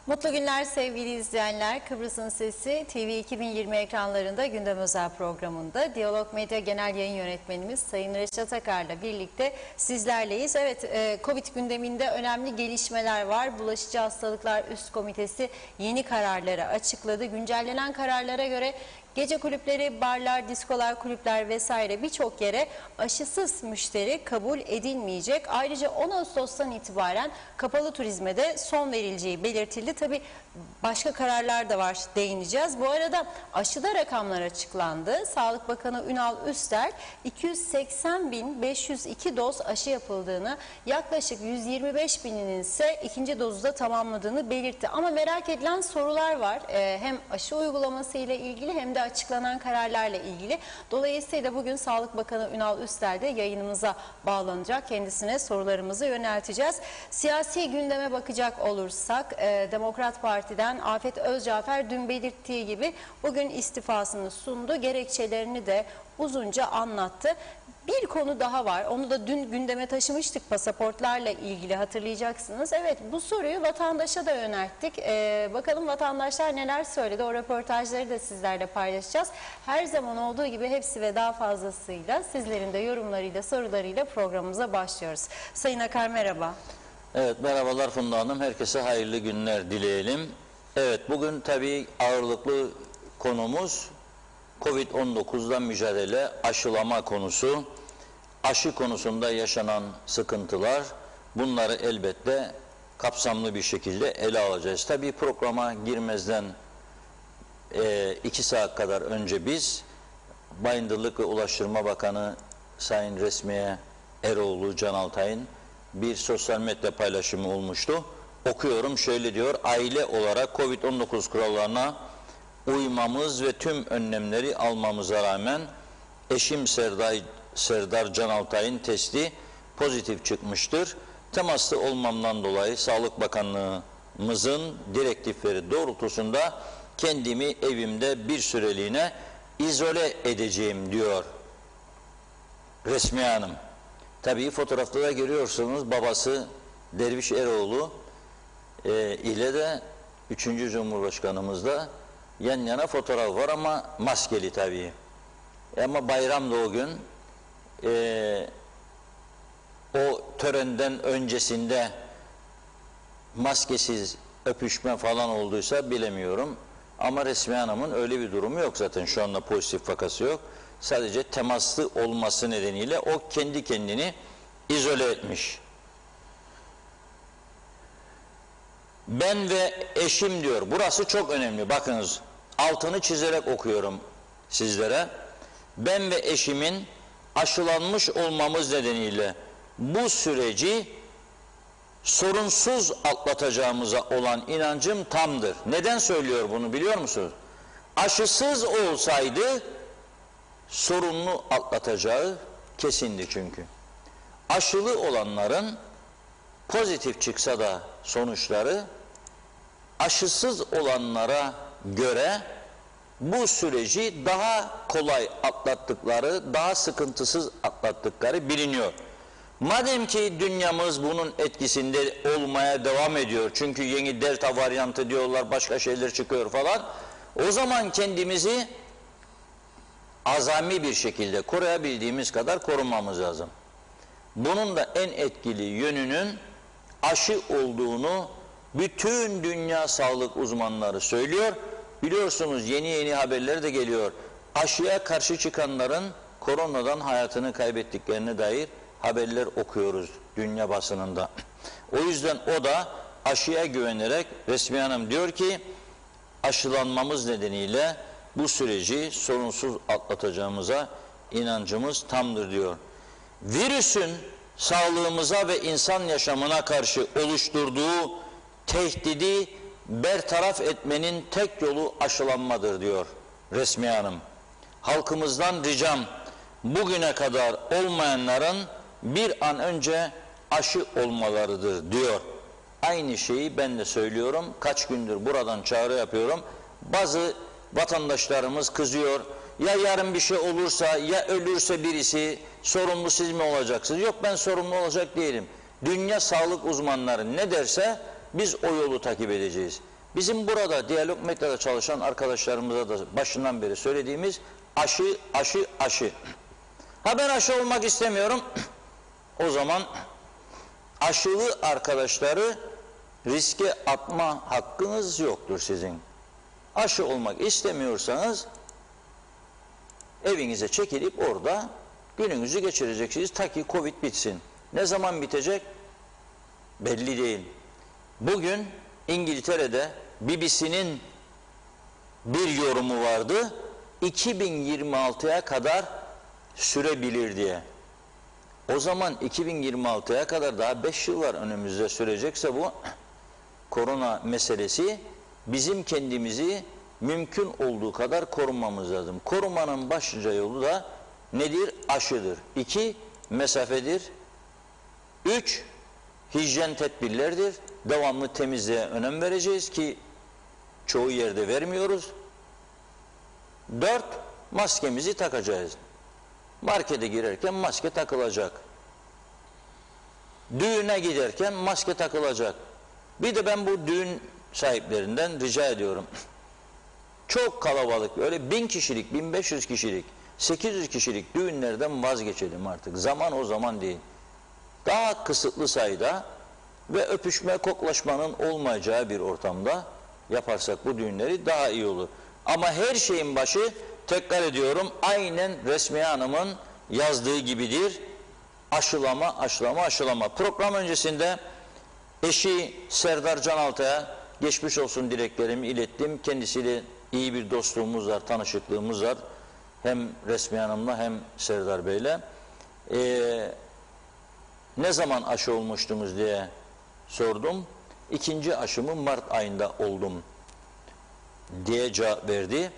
Mutlu günler sevgili izleyenler. Kıbrıs'ın Sesi TV 2020 ekranlarında Gündem Özel programında Diyalog Medya Genel Yayın Yönetmenimiz Sayın Reşat Akar'la birlikte sizlerleyiz. Evet, Covid gündeminde önemli gelişmeler var. Bulaşıcı Hastalıklar Üst Komitesi yeni kararları açıkladı. Güncellenen kararlara göre gece kulüpleri, barlar, diskolar, kulüpler vesaire birçok yere aşısız müşteri kabul edilmeyecek. Ayrıca 10 Ağustos'tan itibaren kapalı turizme de son verileceği belirtildi. Tabii başka kararlar da var, değineceğiz. Bu arada aşıda rakamlar açıklandı. Sağlık Bakanı Ünal Üster 280.502 doz aşı yapıldığını, yaklaşık 125.000'inin ise ikinci dozu da tamamladığını belirtti. Ama merak edilen sorular var. Hem aşı uygulaması ile ilgili hem de açıklanan kararlarla ilgili. Dolayısıyla bugün Sağlık Bakanı Ünal Üster de yayınımıza bağlanacak. Kendisine sorularımızı yönelteceğiz. Siyasi gündeme bakacak olursak Demokrat Parti'den Afet Özcafer dün belirttiği gibi bugün istifasını sundu. Gerekçelerini de uzunca anlattı. Bir konu daha var. Onu da dün gündeme taşımıştık, pasaportlarla ilgili, hatırlayacaksınız. Evet, bu soruyu vatandaşa da yönelttik. Bakalım vatandaşlar neler söyledi. O röportajları da sizlerle paylaşacağız. Her zaman olduğu gibi hepsi ve daha fazlasıyla sizlerin de yorumlarıyla, sorularıyla programımıza başlıyoruz. Sayın Akar, merhaba. Evet, merhabalar Funda Hanım. Herkese hayırlı günler dileyelim. Evet, bugün tabii ağırlıklı konumuz Covid-19'dan mücadele, aşılama konusu. Aşı konusunda yaşanan sıkıntılar, bunları elbette kapsamlı bir şekilde ele alacağız. Tabii programa girmezden 2 saat kadar önce biz Bayındırlık ve Ulaştırma Bakanı Sayın Resmiye Eroğlu Can Altay'ın bir sosyal medya paylaşımı olmuştu. Okuyorum, şöyle diyor: aile olarak Covid-19 kurallarına uymamız ve tüm önlemleri almamıza rağmen eşim Serdar Can Altay'ın testi pozitif çıkmıştır. Temaslı olmamdan dolayı Sağlık Bakanlığımızın direktifleri doğrultusunda kendimi evimde bir süreliğine izole edeceğim diyor Resmiye Hanım. Tabii fotoğrafta da görüyorsunuz, babası Derviş Eroğlu ile de 3. Cumhurbaşkanımız da yan yana fotoğraf var ama maskeli tabii. Ama bayram da o gün. O törenden öncesinde maskesiz öpüşme falan olduysa bilemiyorum. Ama Resmiye Hanım'ın öyle bir durumu yok zaten. Şu anda pozitif vakası yok. Sadece temaslı olması nedeniyle o kendi kendini izole etmiş. Ben ve eşim diyor. Burası çok önemli. Bakınız, altını çizerek okuyorum sizlere. Ben ve eşimin aşılanmış olmamız nedeniyle bu süreci sorunsuz atlatacağımıza olan inancım tamdır. Neden söylüyor bunu biliyor musunuz? Aşısız olsaydı sorunlu atlatacağı kesindi çünkü. Aşılı olanların pozitif çıksa da sonuçları aşısız olanlara göre bu süreci daha kolay atlattıkları, daha sıkıntısız atlattıkları biliniyor. Madem ki dünyamız bunun etkisinde olmaya devam ediyor, çünkü yeni delta varyantı diyorlar, başka şeyler çıkıyor falan, o zaman kendimizi azami bir şekilde koruyabildiğimiz kadar korumamız lazım. Bunun da en etkili yönünün aşı olduğunu bütün dünya sağlık uzmanları söylüyor. Biliyorsunuz, yeni haberler de geliyor. Aşıya karşı çıkanların koronadan hayatını kaybettiklerine dair haberler okuyoruz dünya basınında. O yüzden o da aşıya güvenerek, Resmiye Hanım diyor ki, aşılanmamız nedeniyle bu süreci sorunsuz atlatacağımıza inancımız tamdır diyor. Virüsün sağlığımıza ve insan yaşamına karşı oluşturduğu tehdidi bertaraf etmenin tek yolu aşılanmadır diyor Resmiye Hanım. Halkımızdan ricam, bugüne kadar olmayanların bir an önce aşı olmalarıdır diyor. Aynı şeyi ben de söylüyorum. Kaç gündür buradan çağrı yapıyorum. Bazı vatandaşlarımız kızıyor. Ya yarın bir şey olursa, ya ölürse birisi, sorumlu siz mi olacaksınız? Yok, ben sorumlu olacak değilim. Dünya sağlık uzmanları ne derse biz o yolu takip edeceğiz. Bizim burada Diyalog Medya'da çalışan arkadaşlarımıza da başından beri söylediğimiz aşı, aşı, aşı. Ha ben aşı olmak istemiyorum. O zaman aşılı arkadaşları riske atma hakkınız yoktur sizin. Aşı olmak istemiyorsanız evinize çekilip orada gününüzü geçireceksiniz ta ki Covid bitsin. Ne zaman bitecek? Belli değil. Bugün İngiltere'de BBC'nin bir yorumu vardı. 2026'ya kadar sürebilir diye. O zaman 2026'ya kadar daha 5 yıl var önümüzde sürecekse bu korona meselesi, bizim kendimizi mümkün olduğu kadar korumamız lazım. Korumanın başlıca yolu da nedir? Aşıdır. 2, mesafedir. 3, hijyen tedbirlerdir. Devamlı temizliğe önem vereceğiz ki çoğu yerde vermiyoruz. 4, maskemizi takacağız. Markete girerken maske takılacak. Düğüne giderken maske takılacak. Bir de ben bu düğün sahiplerinden rica ediyorum. Çok kalabalık, öyle 1000 kişilik, 1500 kişilik, 800 kişilik düğünlerden vazgeçelim artık. Zaman o zaman değil. Daha kısıtlı sayıda ve öpüşme, koklaşmanın olmayacağı bir ortamda yaparsak bu düğünleri daha iyi olur. Ama her şeyin başı, tekrar ediyorum, aynen Resmiye Hanım'ın yazdığı gibidir. Aşılama, aşılama, aşılama. Program öncesinde eşi Serdar Canaltay'a geçmiş olsun dileklerimi ilettim. Kendisiyle iyi bir dostluğumuz var, tanışıklığımız var. Hem Resmiye Hanım'la hem Serdar Bey'le. Ne zaman aşı olmuştunuz diye sordum. 2. aşımı Mart ayında oldum diye cevap verdi.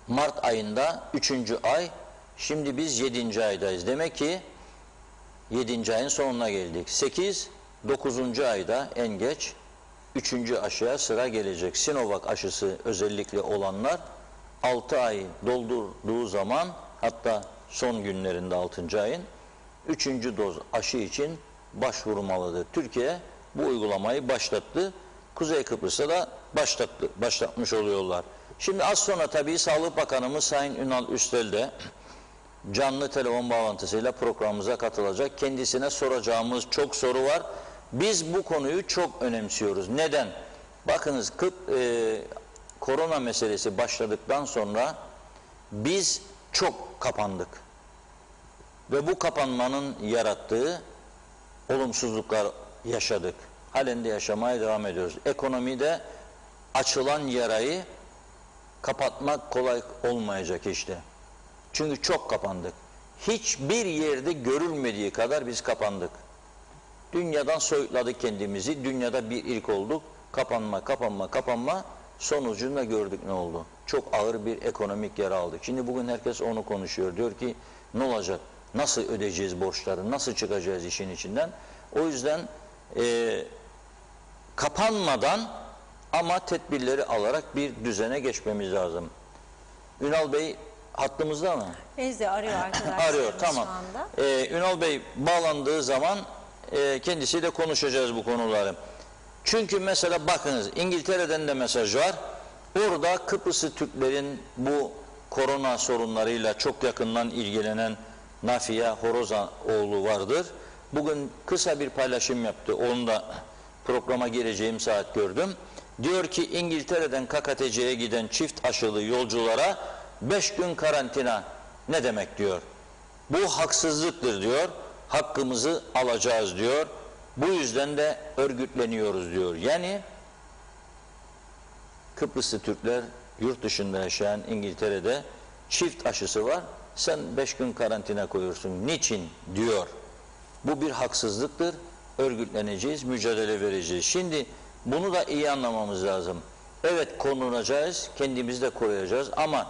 Mart ayında 3. ay, şimdi biz 7. aydayız. Demek ki 7. ayın sonuna geldik. 8, 9. ayda en geç 3. aşıya sıra gelecek. Sinovac aşısı özellikle olanlar 6 ay doldurduğu zaman, hatta son günlerinde 6. ayın 3. doz aşı için başvurmalıdır. Türkiye bu uygulamayı başlattı. Kuzey Kıbrıs'ta da başlatmış oluyorlar. Şimdi az sonra tabii Sağlık Bakanımız Sayın Ünal Üstel de canlı telefon bağlantısıyla programımıza katılacak. Kendisine soracağımız çok soru var. Biz bu konuyu çok önemsiyoruz. Neden? Bakınız korona meselesi başladıktan sonra biz çok kapandık. Ve bu kapanmanın yarattığı olumsuzluklar yaşadık. Halen de yaşamaya devam ediyoruz. Ekonomide açılan yarayı kapatmak kolay olmayacak işte. Çünkü çok kapandık. Hiçbir yerde görülmediği kadar biz kapandık. Dünyadan soyutladık kendimizi. Dünyada bir ilk olduk. Kapanma, kapanma, kapanma. Sonucunda gördük ne oldu. Çok ağır bir ekonomik yara aldık. Şimdi bugün herkes onu konuşuyor. Diyor ki ne olacak? Nasıl ödeyeceğiz borçları? Nasıl çıkacağız işin içinden? O yüzden kapanmadan ama tedbirleri alarak bir düzene geçmemiz lazım. Ünal Bey hattımızda mı? Bizde arıyor arkadaşlar. Arıyor, tamam. Ünal Bey bağlandığı zaman kendisiyle konuşacağız bu konuları. Çünkü mesela bakınız, İngiltere'den de mesaj var. Orada Kıbrıslı Türklerin bu korona sorunlarıyla çok yakından ilgilenen Nafiye Horozoğlu vardır. Bugün kısa bir paylaşım yaptı. Onu da programa gireceğim saat gördüm. Diyor ki İngiltere'den KKTC'ye giden çift aşılı yolculara 5 gün karantina ne demek diyor. Bu haksızlıktır diyor. Hakkımızı alacağız diyor. Bu yüzden de örgütleniyoruz diyor. Yani Kıbrıslı Türkler yurt dışında yaşayan İngiltere'de çift aşısı var. Sen 5 gün karantina koyuyorsun. Niçin diyor. Bu bir haksızlıktır. Örgütleneceğiz, mücadele vereceğiz. Şimdi bunu da iyi anlamamız lazım. Evet, korunacağız, kendimizi de koruyacağız ama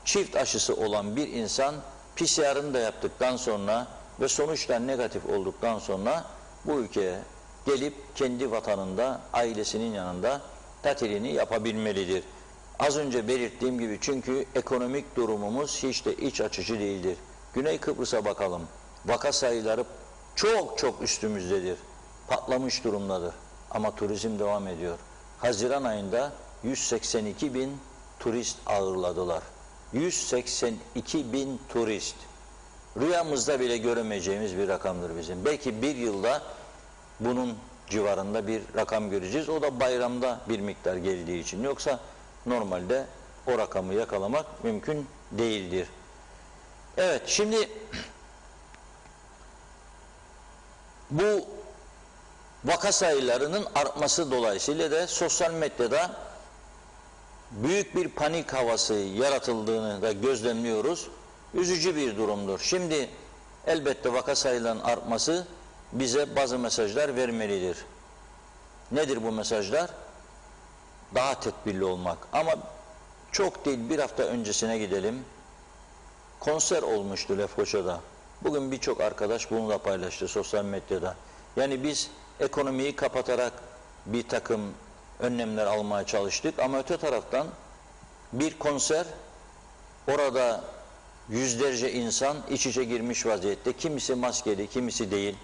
çift aşısı olan bir insan PCR'ını da yaptıktan sonra ve sonuçlar negatif olduktan sonra bu ülkeye gelip kendi vatanında, ailesinin yanında tatilini yapabilmelidir. Az önce belirttiğim gibi, çünkü ekonomik durumumuz hiç de iç açıcı değildir. Güney Kıbrıs'a bakalım. Vaka sayıları çok çok üstümüzdedir. Patlamış durumdadır. Ama turizm devam ediyor. Haziran ayında 182 bin turist ağırladılar. 182 bin turist. Rüyamızda bile göremeyeceğimiz bir rakamdır bizim. Belki bir yılda bunun civarında bir rakam göreceğiz. O da bayramda bir miktar geldiği için. Yoksa normalde o rakamı yakalamak mümkün değildir. Evet, şimdi bu vaka sayılarının artması dolayısıyla da sosyal medyada büyük bir panik havası yaratıldığını da gözlemliyoruz. Üzücü bir durumdur. Şimdi elbette vaka sayılarının artması bize bazı mesajlar vermelidir. Nedir bu mesajlar? Daha tedbirli olmak. Ama çok değil, bir hafta öncesine gidelim. Konser olmuştu Lefkoşa'da. Bugün birçok arkadaş bunu da paylaştı sosyal medyada. Yani biz ekonomiyi kapatarak bir takım önlemler almaya çalıştık ama öte taraftan bir konser, orada yüzlerce insan iç içe girmiş vaziyette. Kimisi maskeli, kimisi değil.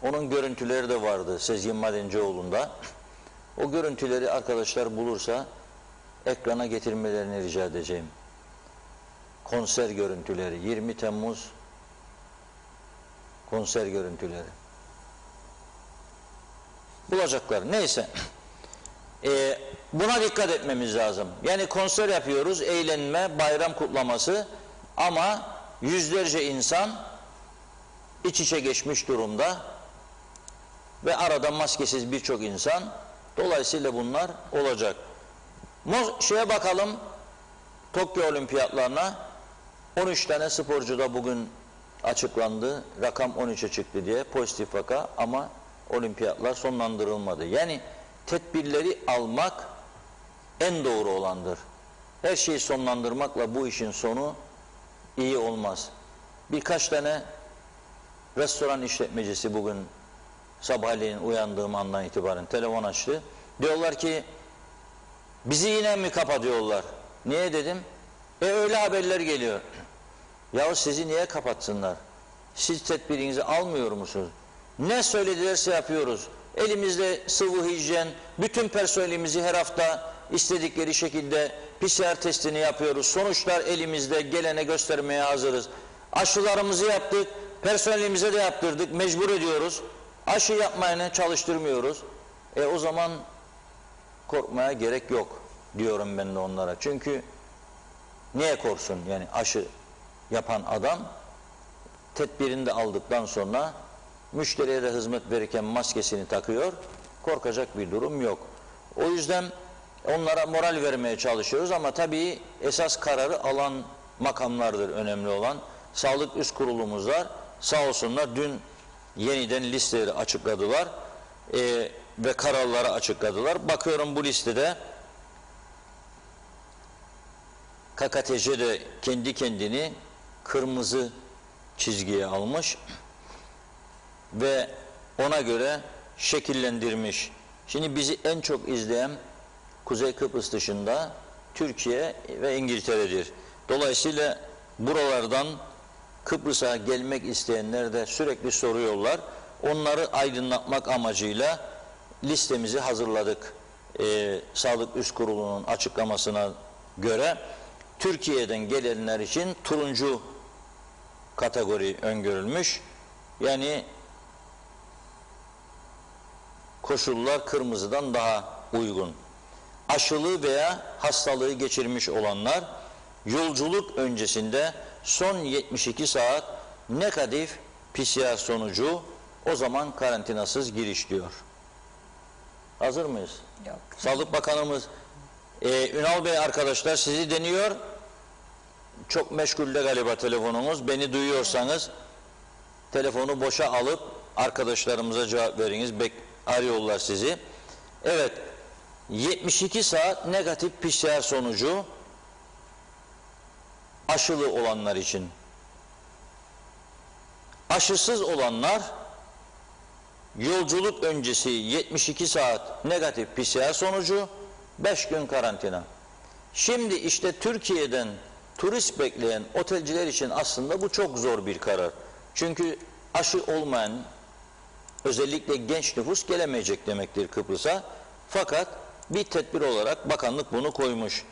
Onun görüntüleri de vardı Sezgin Madencioğlu'nda. O görüntüleri arkadaşlar bulursa ekrana getirmelerini rica edeceğim. Konser görüntüleri, 20 Temmuz konser görüntüleri. Bulacaklar. Neyse. Buna dikkat etmemiz lazım. Yani konser yapıyoruz, eğlenme, bayram kutlaması ama yüzlerce insan iç içe geçmiş durumda ve arada maskesiz birçok insan. Dolayısıyla bunlar olacak. Şeye bakalım, Tokyo Olimpiyatlarına 13 tane sporcu da bugün açıklandı. Rakam 13'e çıktı diye pozitif vaka ama olimpiyatlar sonlandırılmadı. Yani tedbirleri almak en doğru olandır. Her şeyi sonlandırmakla bu işin sonu iyi olmaz. Birkaç tane restoran işletmecisi bugün sabahleyin uyandığım andan itibaren telefon açtı. Diyorlar ki bizi yine mi kapatıyorlar? Niye dedim? Öyle haberler geliyor. Yahu sizi niye kapatsınlar? Siz tedbirinizi almıyor musunuz? Ne söyledilerse yapıyoruz. Elimizde sıvı hijyen, bütün personelimizi her hafta istedikleri şekilde PCR testini yapıyoruz. Sonuçlar elimizde, gelene göstermeye hazırız. Aşılarımızı yaptık, personelimize de yaptırdık, mecbur ediyoruz. Aşı yapmayını çalıştırmıyoruz. O zaman korkmaya gerek yok diyorum ben de onlara. Çünkü niye korksun? Yani aşı yapan adam tedbirini de aldıktan sonra müşteriye de hizmet verirken maskesini takıyor. Korkacak bir durum yok. O yüzden onlara moral vermeye çalışıyoruz ama tabii esas kararı alan makamlardır önemli olan. Sağlık Üst Kurulumuz var. Sağ olsunlar dün yeniden listeleri açıkladılar ve kararları açıkladılar. Bakıyorum bu listede KKTC de kendi kendini kırmızı çizgiye almış ve ona göre şekillendirmiş. Şimdi bizi en çok izleyen Kuzey Kıbrıs dışında Türkiye ve İngiltere'dir. Dolayısıyla buralardan Kıbrıs'a gelmek isteyenler de sürekli soruyorlar. Onları aydınlatmak amacıyla listemizi hazırladık. Sağlık Üst Kurulu'nun açıklamasına göre Türkiye'den gelenler için turuncu kategori öngörülmüş. Yani koşullar kırmızıdan daha uygun. Aşılı veya hastalığı geçirmiş olanlar yolculuk öncesinde son 72 saat negatif PCR sonucu, o zaman karantinasız giriş diyor. Hazır mıyız? Yok. Sağlık Bakanımız Ünal Bey arkadaşlar sizi deniyor. Çok meşgulde galiba telefonumuz. Beni duyuyorsanız telefonu boşa alıp arkadaşlarımıza cevap veriniz. Arıyorlar sizi. Evet. 72 saat negatif PCR sonucu aşılı olanlar için. Aşısız olanlar yolculuk öncesi 72 saat negatif PCR sonucu, 5 gün karantina. Şimdi işte Türkiye'den turist bekleyen otelciler için aslında bu çok zor bir karar. Çünkü aşı olmayan özellikle genç nüfus gelemeyecek demektir Kıbrıs'a. Fakat bir tedbir olarak bakanlık bunu koymuş.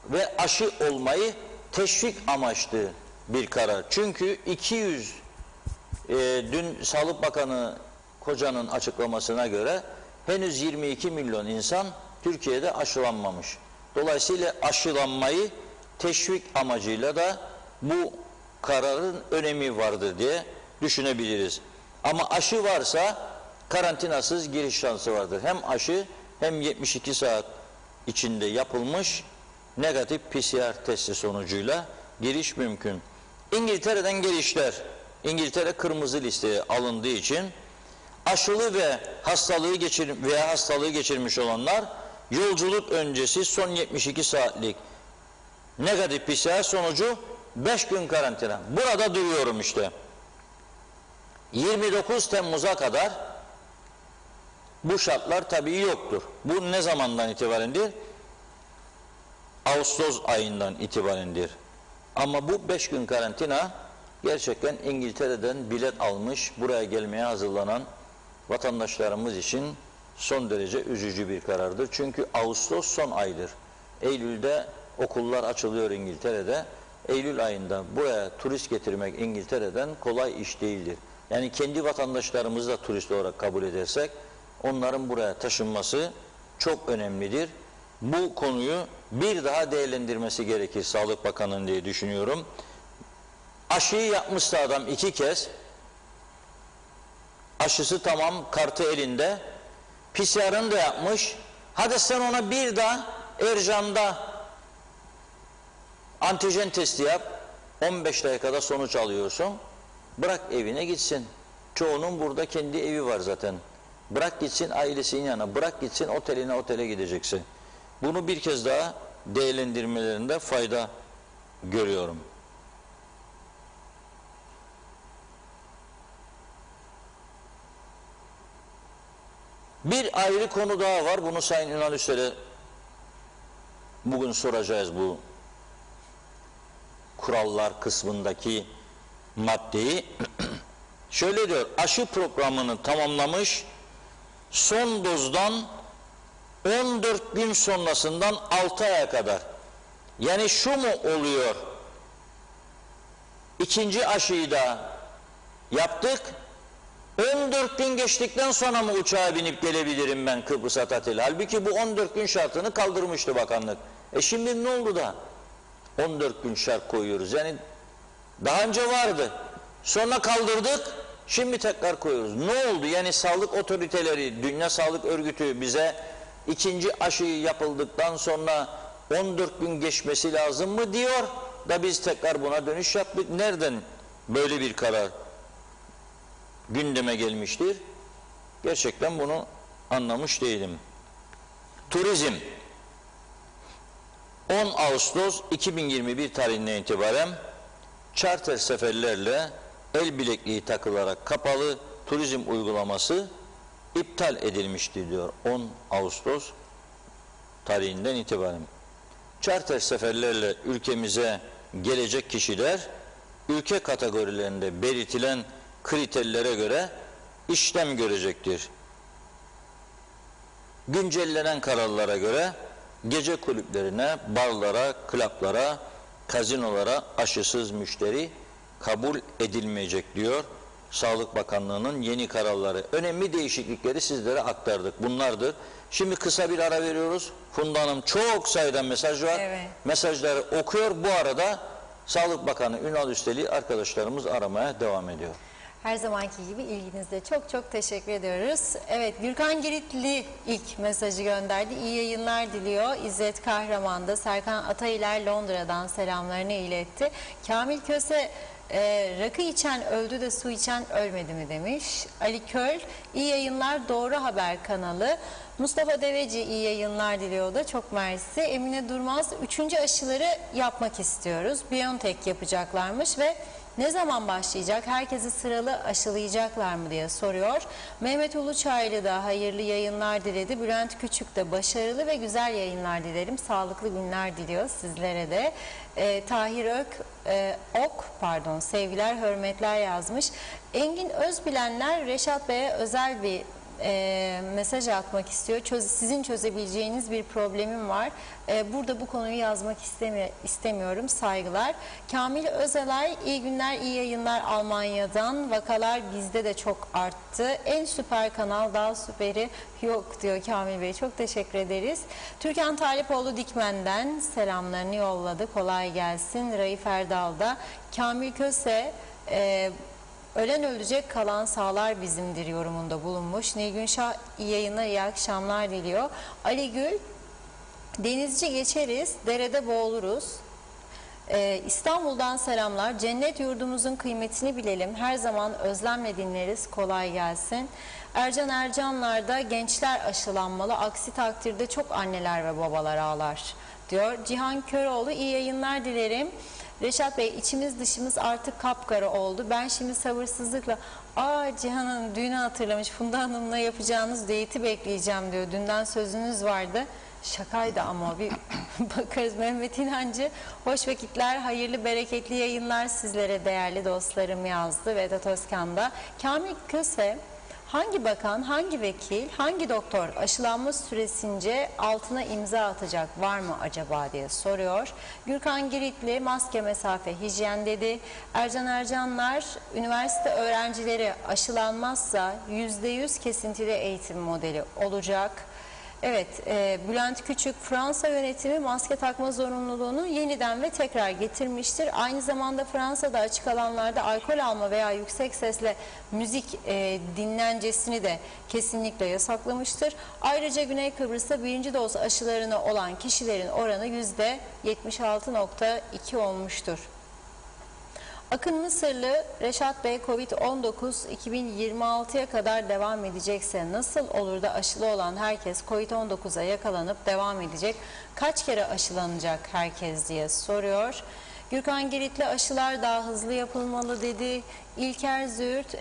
Ve aşı olmayı teşvik amaçlı bir karar. Çünkü 200 dün Sağlık Bakanı Koca'nın açıklamasına göre henüz 22 milyon insan Türkiye'de aşılanmamış. Dolayısıyla aşılanmayı teşvik amacıyla da bu kararın önemi vardır diye düşünebiliriz. Ama aşı varsa karantinasız giriş şansı vardır. Hem aşı hem 72 saat içinde yapılmış negatif PCR testi sonucuyla giriş mümkün. İngiltere'den gelişler. İngiltere kırmızı listeye alındığı için aşılı ve hastalığı geçirmiş olanlar yolculuk öncesi son 72 saatlik negatif PCR sonucu 5 gün karantina. Burada duruyorum işte. 29 Temmuz'a kadar bu şartlar tabii yoktur. Bu ne zamandan itibarendir? Ağustos ayından itibarendir. Ama bu 5 gün karantina gerçekten İngiltere'den bilet almış, buraya gelmeye hazırlanan vatandaşlarımız için son derece üzücü bir karardır. Çünkü Ağustos son aydır. Eylül'de okullar açılıyor İngiltere'de. Eylül ayında buraya turist getirmek İngiltere'den kolay iş değildir. Yani kendi vatandaşlarımızı da turist olarak kabul edersek onların buraya taşınması çok önemlidir. Bu konuyu bir daha değerlendirmesi gerekir Sağlık Bakanı'nın diye düşünüyorum. Aşıyı yapmışsa adam 2 kez, aşısı tamam, kartı elinde, PCR'ını da yapmış, hadi sen ona bir daha Ercan'da antijen testi yap, 15 dakikada sonuç alıyorsun, bırak evine gitsin. Çoğunun burada kendi evi var zaten. Bırak gitsin ailesinin yanına, bırak gitsin otele gideceksin. Bunu bir kez daha değerlendirmelerinde fayda görüyorum. Bir ayrı konu daha var. Bunu Sayın Ünal Üstel'e bugün soracağız, bu kurallar kısmındaki maddeyi. Şöyle diyor, aşı programını tamamlamış, son dozdan 14 gün sonrasından 6 aya kadar. Yani şu mu oluyor? İkinci aşıyı da yaptık. 14 gün geçtikten sonra mı uçağa binip gelebilirim ben Kıbrıs'a tatil? Halbuki bu 14 gün şartını kaldırmıştı bakanlık. Şimdi ne oldu da 14 gün şart koyuyoruz? Yani daha önce vardı. Sonra kaldırdık. Şimdi tekrar koyuyoruz. Ne oldu? Yani sağlık otoriteleri, Dünya Sağlık Örgütü bize ikinci aşıyı yapıldıktan sonra 14 gün geçmesi lazım mı diyor da biz tekrar buna dönüş yaptık. Nereden böyle bir karar gündeme gelmiştir? Gerçekten bunu anlamış değilim. Turizm 10 Ağustos 2021 tarihinden itibaren charter seferlerle el bilekliği takılarak kapalı turizm uygulaması iptal edilmiştir diyor 10 Ağustos tarihinden itibaren. Charter seferlerle ülkemize gelecek kişiler ülke kategorilerinde belirtilen kriterlere göre işlem görecektir. Güncellenen kararlara göre gece kulüplerine, barlara, klaplara, kazinolara aşısız müşteri kabul edilmeyecek diyor Sağlık Bakanlığı'nın yeni kararları. Önemli değişiklikleri sizlere aktardık. Bunlardır. Şimdi kısa bir ara veriyoruz. Funda Hanım, çok sayıda mesaj var. Evet. Mesajları okuyor. Bu arada Sağlık Bakanı Ünal Üstel'i arkadaşlarımız aramaya devam ediyor. Her zamanki gibi ilginizle çok çok teşekkür ediyoruz. Evet, Gürkan Giritli ilk mesajı gönderdi. İyi yayınlar diliyor. İzzet Kahraman da, Serkan Atayiler Londra'dan selamlarını iletti. Kamil Köse, rakı içen öldü de su içen ölmedi mi demiş. Ali Köl, iyi yayınlar, Doğru Haber kanalı. Mustafa Deveci iyi yayınlar diliyor da, çok mersi. Emine Durmaz, 3. aşıları yapmak istiyoruz. BioNTech yapacaklarmış ve ne zaman başlayacak? Herkesi sıralı aşılayacaklar mı diye soruyor. Mehmet Uluçaylı da hayırlı yayınlar diledi. Bülent Küçük de başarılı ve güzel yayınlar dilerim. Sağlıklı günler diliyor sizlere de. Tahir sevgiler hürmetler yazmış. Engin Özbilenler Reşat Bey'e özel bir mesaj atmak istiyor. Sizin çözebileceğiniz bir problemim var. Burada bu konuyu yazmak istemiyorum. Saygılar. Kamil Özelay, iyi günler, iyi yayınlar Almanya'dan. Vakalar bizde de çok arttı. En süper kanal, daha süperi yok diyor Kamil Bey. Çok teşekkür ederiz. Türkan Talipoğlu Dikmen'den selamlarını yolladı. Kolay gelsin. Raif Erdal da. Kamil Köse, ölen ölecek, kalan sağlar bizimdir yorumunda bulunmuş. Nilgün Şah, iyi yayınlar, iyi akşamlar diliyor. Ali Gül, denizci geçeriz, derede boğuluruz. İstanbul'dan selamlar. Cennet yurdumuzun kıymetini bilelim. Her zaman özlemle dinleriz. Kolay gelsin. Ercan Ercanlar'da gençler aşılanmalı. Aksi takdirde çok anneler ve babalar ağlar diyor. Cihan Köroğlu, iyi yayınlar dilerim. Reşat Bey, içimiz dışımız artık kapkara oldu. Ben şimdi sabırsızlıkla Cihan Hanım düğünü hatırlamış. Funda Hanım'la yapacağınız diyeti bekleyeceğim diyor. Dünden sözünüz vardı. Şakaydı ama bir bakarız. Mehmet İnancı, hoş vakitler, hayırlı bereketli yayınlar sizlere değerli dostlarım yazdı. Vedat Özkan da. Kamil Köse, hangi bakan, hangi vekil, hangi doktor aşılanma süresince altına imza atacak, var mı acaba diye soruyor. Gürkan Giritli, maske, mesafe, hijyen dedi. Ercan Ercanlar, üniversite öğrencileri aşılanmazsa %100 kesintili eğitim modeli olacak. Evet, Bülent Küçük, Fransa yönetimi maske takma zorunluluğunu yeniden ve tekrar getirmiştir. Aynı zamanda Fransa'da açık alanlarda alkol alma veya yüksek sesle müzik dinlencesini de kesinlikle yasaklamıştır. Ayrıca Güney Kıbrıs'ta birinci doz aşılarını olan kişilerin oranı %76.2 olmuştur. Akın Mısırlı, Reşat Bey, Covid-19 2026'ya kadar devam edecekse nasıl olur da aşılı olan herkes Covid-19'a yakalanıp devam edecek? Kaç kere aşılanacak herkes diye soruyor. Gürkan Giritli, aşılar daha hızlı yapılmalı dedi. İlker Züğürt,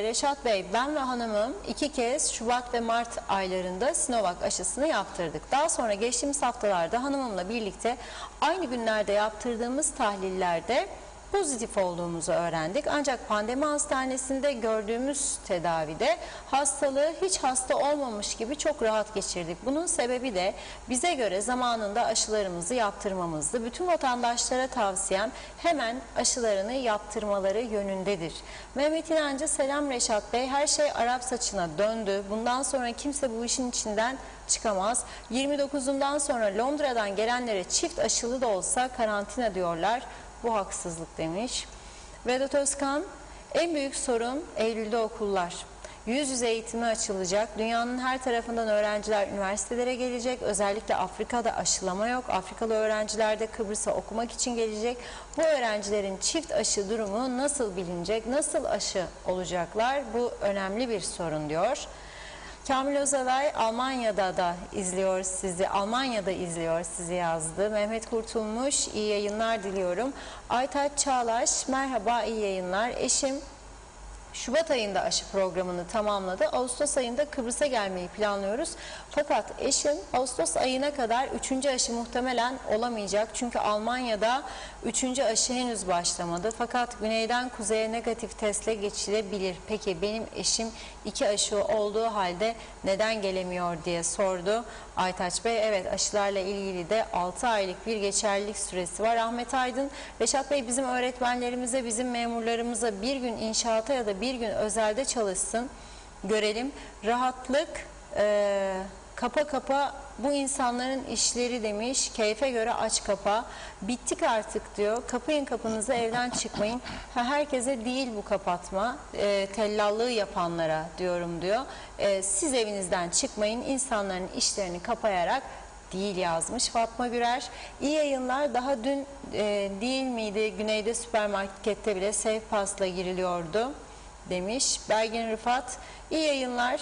Reşat Bey, ben ve hanımım 2 kez Şubat ve Mart aylarında Sinovac aşısını yaptırdık. Daha sonra geçtiğimiz haftalarda hanımımla birlikte aynı günlerde yaptırdığımız tahlillerde pozitif olduğumuzu öğrendik. Ancak pandemi hastanesinde gördüğümüz tedavide hastalığı hiç hasta olmamış gibi çok rahat geçirdik. Bunun sebebi de bize göre zamanında aşılarımızı yaptırmamızdı. Bütün vatandaşlara tavsiyem hemen aşılarını yaptırmaları yönündedir. Mehmet İnancı, selam Reşat Bey, her şey Arap saçına döndü. Bundan sonra kimse bu işin içinden çıkamaz. 29'undan sonra Londra'dan gelenlere çift aşılı da olsa karantina diyorlar. Bu haksızlık demiş. Vedat Özkan, en büyük sorun Eylül'de okullar. Yüz yüze eğitimi açılacak. Dünyanın her tarafından öğrenciler üniversitelere gelecek. Özellikle Afrika'da aşılama yok. Afrikalı öğrenciler de Kıbrıs'a okumak için gelecek. Bu öğrencilerin çift aşı durumu nasıl bilinecek? Nasıl aşı olacaklar? Bu önemli bir sorun diyor. Kamil Özalay, Almanya'da izliyor sizi yazdı. Mehmet Kurtulmuş, iyi yayınlar diliyorum. Aytaç Çağlaş, merhaba, iyi yayınlar. Eşim Şubat ayında aşı programını tamamladı. Ağustos ayında Kıbrıs'a gelmeyi planlıyoruz. Fakat eşim Ağustos ayına kadar 3. aşı muhtemelen olamayacak. Çünkü Almanya'da 3. aşı henüz başlamadı. Fakat güneyden kuzeye negatif testle geçilebilir. Peki benim eşim 2 aşı olduğu halde neden gelemiyor diye sordu Aytaç Bey. Evet, aşılarla ilgili de 6 aylık bir geçerlilik süresi var. Ahmet Aydın, Reşat Bey, bizim öğretmenlerimize, bizim memurlarımıza bir gün inşaata ya da bir gün özelde çalışsın, görelim. Rahatlık, kapa bu insanların işleri demiş. Keyfe göre aç kapa. Bittik artık diyor. Kapayın kapınızı, evden çıkmayın. Herkese değil bu kapatma. Tellallığı yapanlara diyorum diyor. Siz evinizden çıkmayın. İnsanların işlerini kapayarak değil yazmış Fatma Gürer. İyi yayınlar. Daha dün değil miydi? Güneyde süpermarkette bile Safe Pass'la giriliyordu demiş. Bergin Rıfat, iyi yayınlar.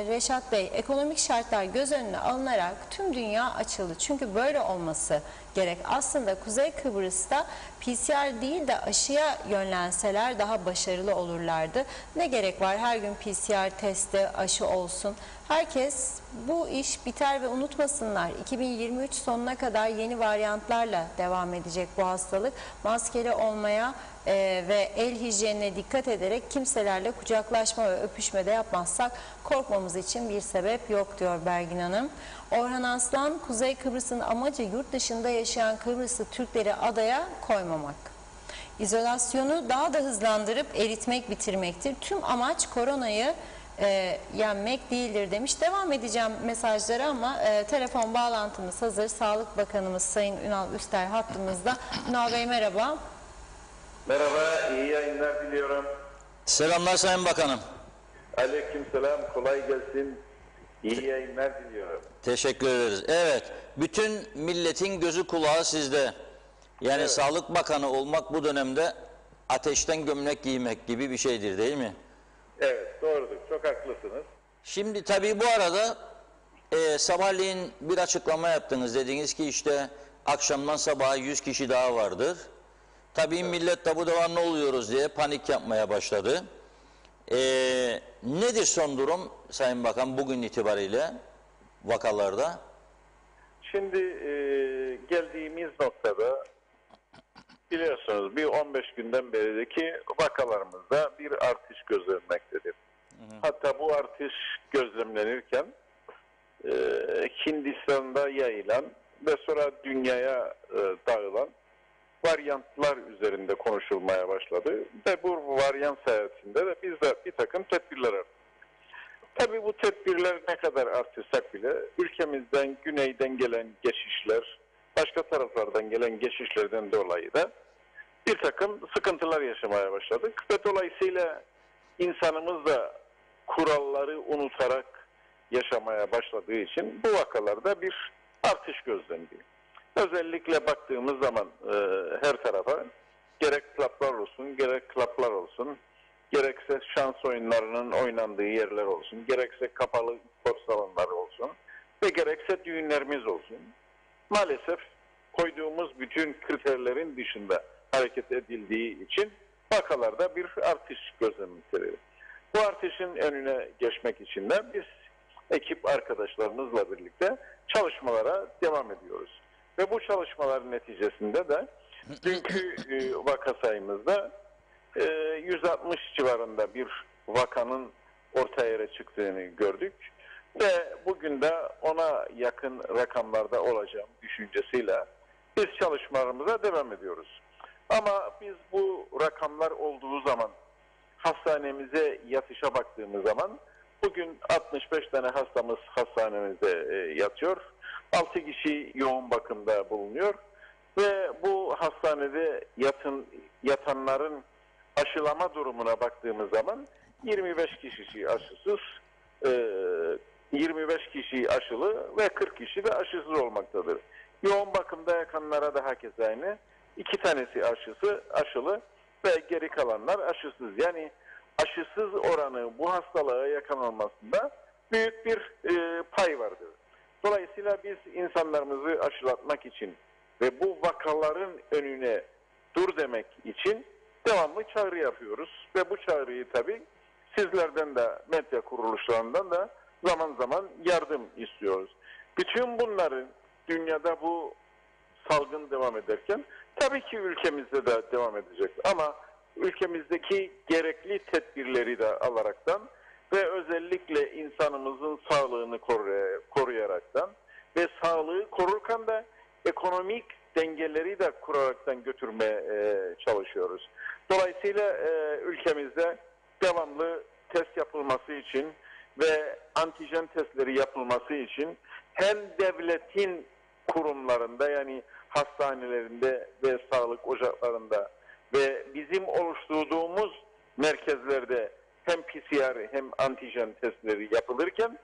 Reşat Bey, ekonomik şartlar göz önüne alınarak tüm dünya açıldı. Çünkü böyle olması gerek. Aslında Kuzey Kıbrıs'ta PCR değil de aşıya yönlenseler daha başarılı olurlardı. Ne gerek var her gün PCR testi, aşı olsun. Herkes bu iş biter ve unutmasınlar. 2023 sonuna kadar yeni varyantlarla devam edecek bu hastalık. Maskeli olmaya ve el hijyenine dikkat ederek kimselerle kucaklaşma ve öpüşme de yapmazsak korkmamız için bir sebep yok diyor Belgin Hanım. Orhan Aslan, Kuzey Kıbrıs'ın amacı yurt dışında yaşayan Kıbrıslı Türkleri adaya koymamak. İzolasyonu daha da hızlandırıp eritmek, bitirmektir. Tüm amaç koronayı yenmek değildir demiş. Devam edeceğim mesajlara ama telefon bağlantımız hazır. Sağlık Bakanımız Sayın Ünal Üster hattımızda. Ünal Bey merhaba. Merhaba, iyi yayınlar diliyorum. Selamlar Sayın Bakanım. Aleykümselam, kolay gelsin. İyi yayınlar diliyorum. Teşekkür ederiz. Evet, bütün milletin gözü kulağı sizde. Yani Evet. Sağlık Bakanı olmak bu dönemde ateşten gömlek giymek gibi bir şeydir değil mi? Evet, doğrudur. Çok haklısınız. Şimdi tabii bu arada sabahleyin bir açıklama yaptınız. Dediniz ki işte akşamdan sabaha 100 kişi daha vardır. Tabii millet de bu defa ne oluyoruz diye panik yapmaya başladı. Nedir son durum Sayın Bakan bugün itibariyle vakalarda? Şimdi geldiğimiz noktada biliyorsunuz bir 15 günden berideki vakalarımızda bir artış gözlenmektedir. Hatta bu artış gözlemlenirken Hindistan'da yayılan ve sonra dünyaya dağılan varyantlar üzerinde konuşulmaya başladı ve bu varyant sayesinde de biz de bir takım tedbirler aldık. Tabii bu tedbirler ne kadar artırsak bile ülkemizden güneyden gelen geçişler, başka taraflardan gelen geçişlerden dolayı da bir takım sıkıntılar yaşamaya başladık ve dolayısıyla insanımız da kuralları unutarak yaşamaya başladığı için bu vakalarda bir artış gözlendi. Özellikle baktığımız zaman her tarafa gerek klaplar olsun, gerek klaplar olsun, gerekse şans oyunlarının oynandığı yerler olsun, gerekse kapalı spor salonları olsun ve gerekse düğünlerimiz olsun. Maalesef koyduğumuz bütün kriterlerin dışında hareket edildiği için vakalarda bir artış gözlemektedir. Bu artışın önüne geçmek için de biz ekip arkadaşlarımızla birlikte çalışmalara devam ediyoruz. Ve bu çalışmaların neticesinde de dünkü vaka sayımızda 160 civarında bir vakanın orta yere çıktığını gördük. Ve bugün de ona yakın rakamlarda olacağım düşüncesiyle biz çalışmalarımıza devam ediyoruz. Ama biz bu rakamlar olduğu zaman hastanemize yatışa baktığımız zaman bugün 65 tane hastamız hastanemizde yatıyor. 6 kişi yoğun bakımda bulunuyor. Ve bu hastanede yatanların aşılama durumuna baktığımız zaman 25 kişi aşısız, 25 kişi aşılı ve 40 kişi de aşısız olmaktadır. Yoğun bakımda yakanlara da herkes aynı. 2 tanesi aşılı ve geri kalanlar aşısız. Yani aşısız oranı bu hastalığa yakalanmasında büyük bir pay vardır. Dolayısıyla biz insanlarımızı aşılatmak için ve bu vakaların önüne dur demek için devamlı çağrı yapıyoruz. Ve bu çağrıyı tabii sizlerden de medya kuruluşlarından da zaman zaman yardım istiyoruz. Bütün bunların dünyada bu salgın devam ederken tabii ki ülkemizde de devam edecek. Ama ülkemizdeki gerekli tedbirleri de alaraktan ve özellikle insanımızın sağlığını koruyaraktan ve sağlığı korurken de ekonomik dengeleri de kuraraktan götürmeye çalışıyoruz. Dolayısıyla ülkemizde devamlı test yapılması için ve antijen testleri yapılması için hem devletin kurumlarında yani hastanelerinde ve sağlık ocaklarında ve bizim oluşturduğumuz merkezlerde hem PCR hem antijen testleri yapılırken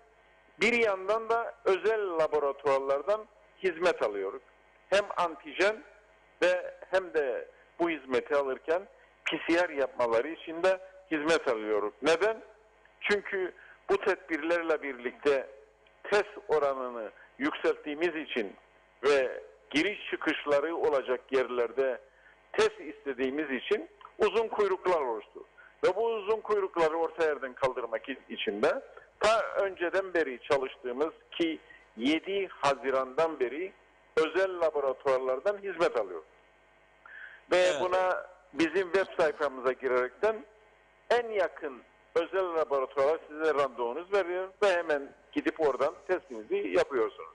bir yandan da özel laboratuvarlardan hizmet alıyoruz. Hem antijen ve hem de bu hizmeti alırken PCR yapmaları için de hizmet alıyoruz. Neden? Çünkü bu tedbirlerle birlikte test oranını yükselttiğimiz için ve giriş çıkışları olacak yerlerde test istediğimiz için uzun kuyruklar oluştu. Ve bu uzun kuyrukları orta yerden kaldırmak için de ta önceden beri çalıştığımız ki 7 Haziran'dan beri özel laboratuvarlardan hizmet alıyoruz. Ve Evet. buna bizim web sayfamıza girerekten en yakın özel laboratuvara size randevunuz veriyor ve hemen gidip oradan testinizi yapıyorsunuz.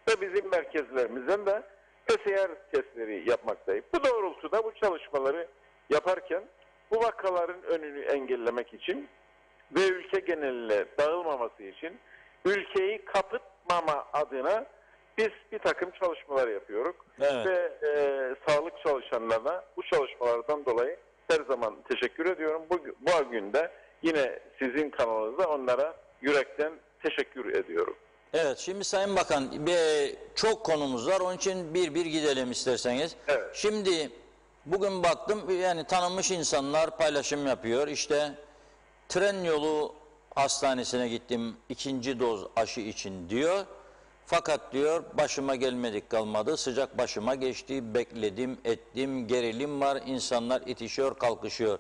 Ve bizim merkezlerimizden de PCR testleri yapmaktayız. Bu doğrultuda bu çalışmaları yaparken bu vakaların önünü engellemek için ve ülke geneline dağılmaması için ülkeyi kapatmama adına biz bir takım çalışmalar yapıyoruz. Evet. Ve sağlık çalışanlarına bu çalışmalardan dolayı her zaman teşekkür ediyorum. Bu gün de yine sizin kanalınızda onlara yürekten teşekkür ediyorum. Evet, şimdi Sayın Bakan çok konumuz var, onun için bir bir gidelim isterseniz. Evet. Şimdi bugün baktım, yani tanınmış insanlar paylaşım yapıyor. İşte tren yolu hastanesine gittim 2. doz aşı için diyor. Fakat diyor başıma gelmedik kalmadı, sıcak başıma geçti, bekledim, ettim, gerilim var, insanlar itişiyor, kalkışıyor.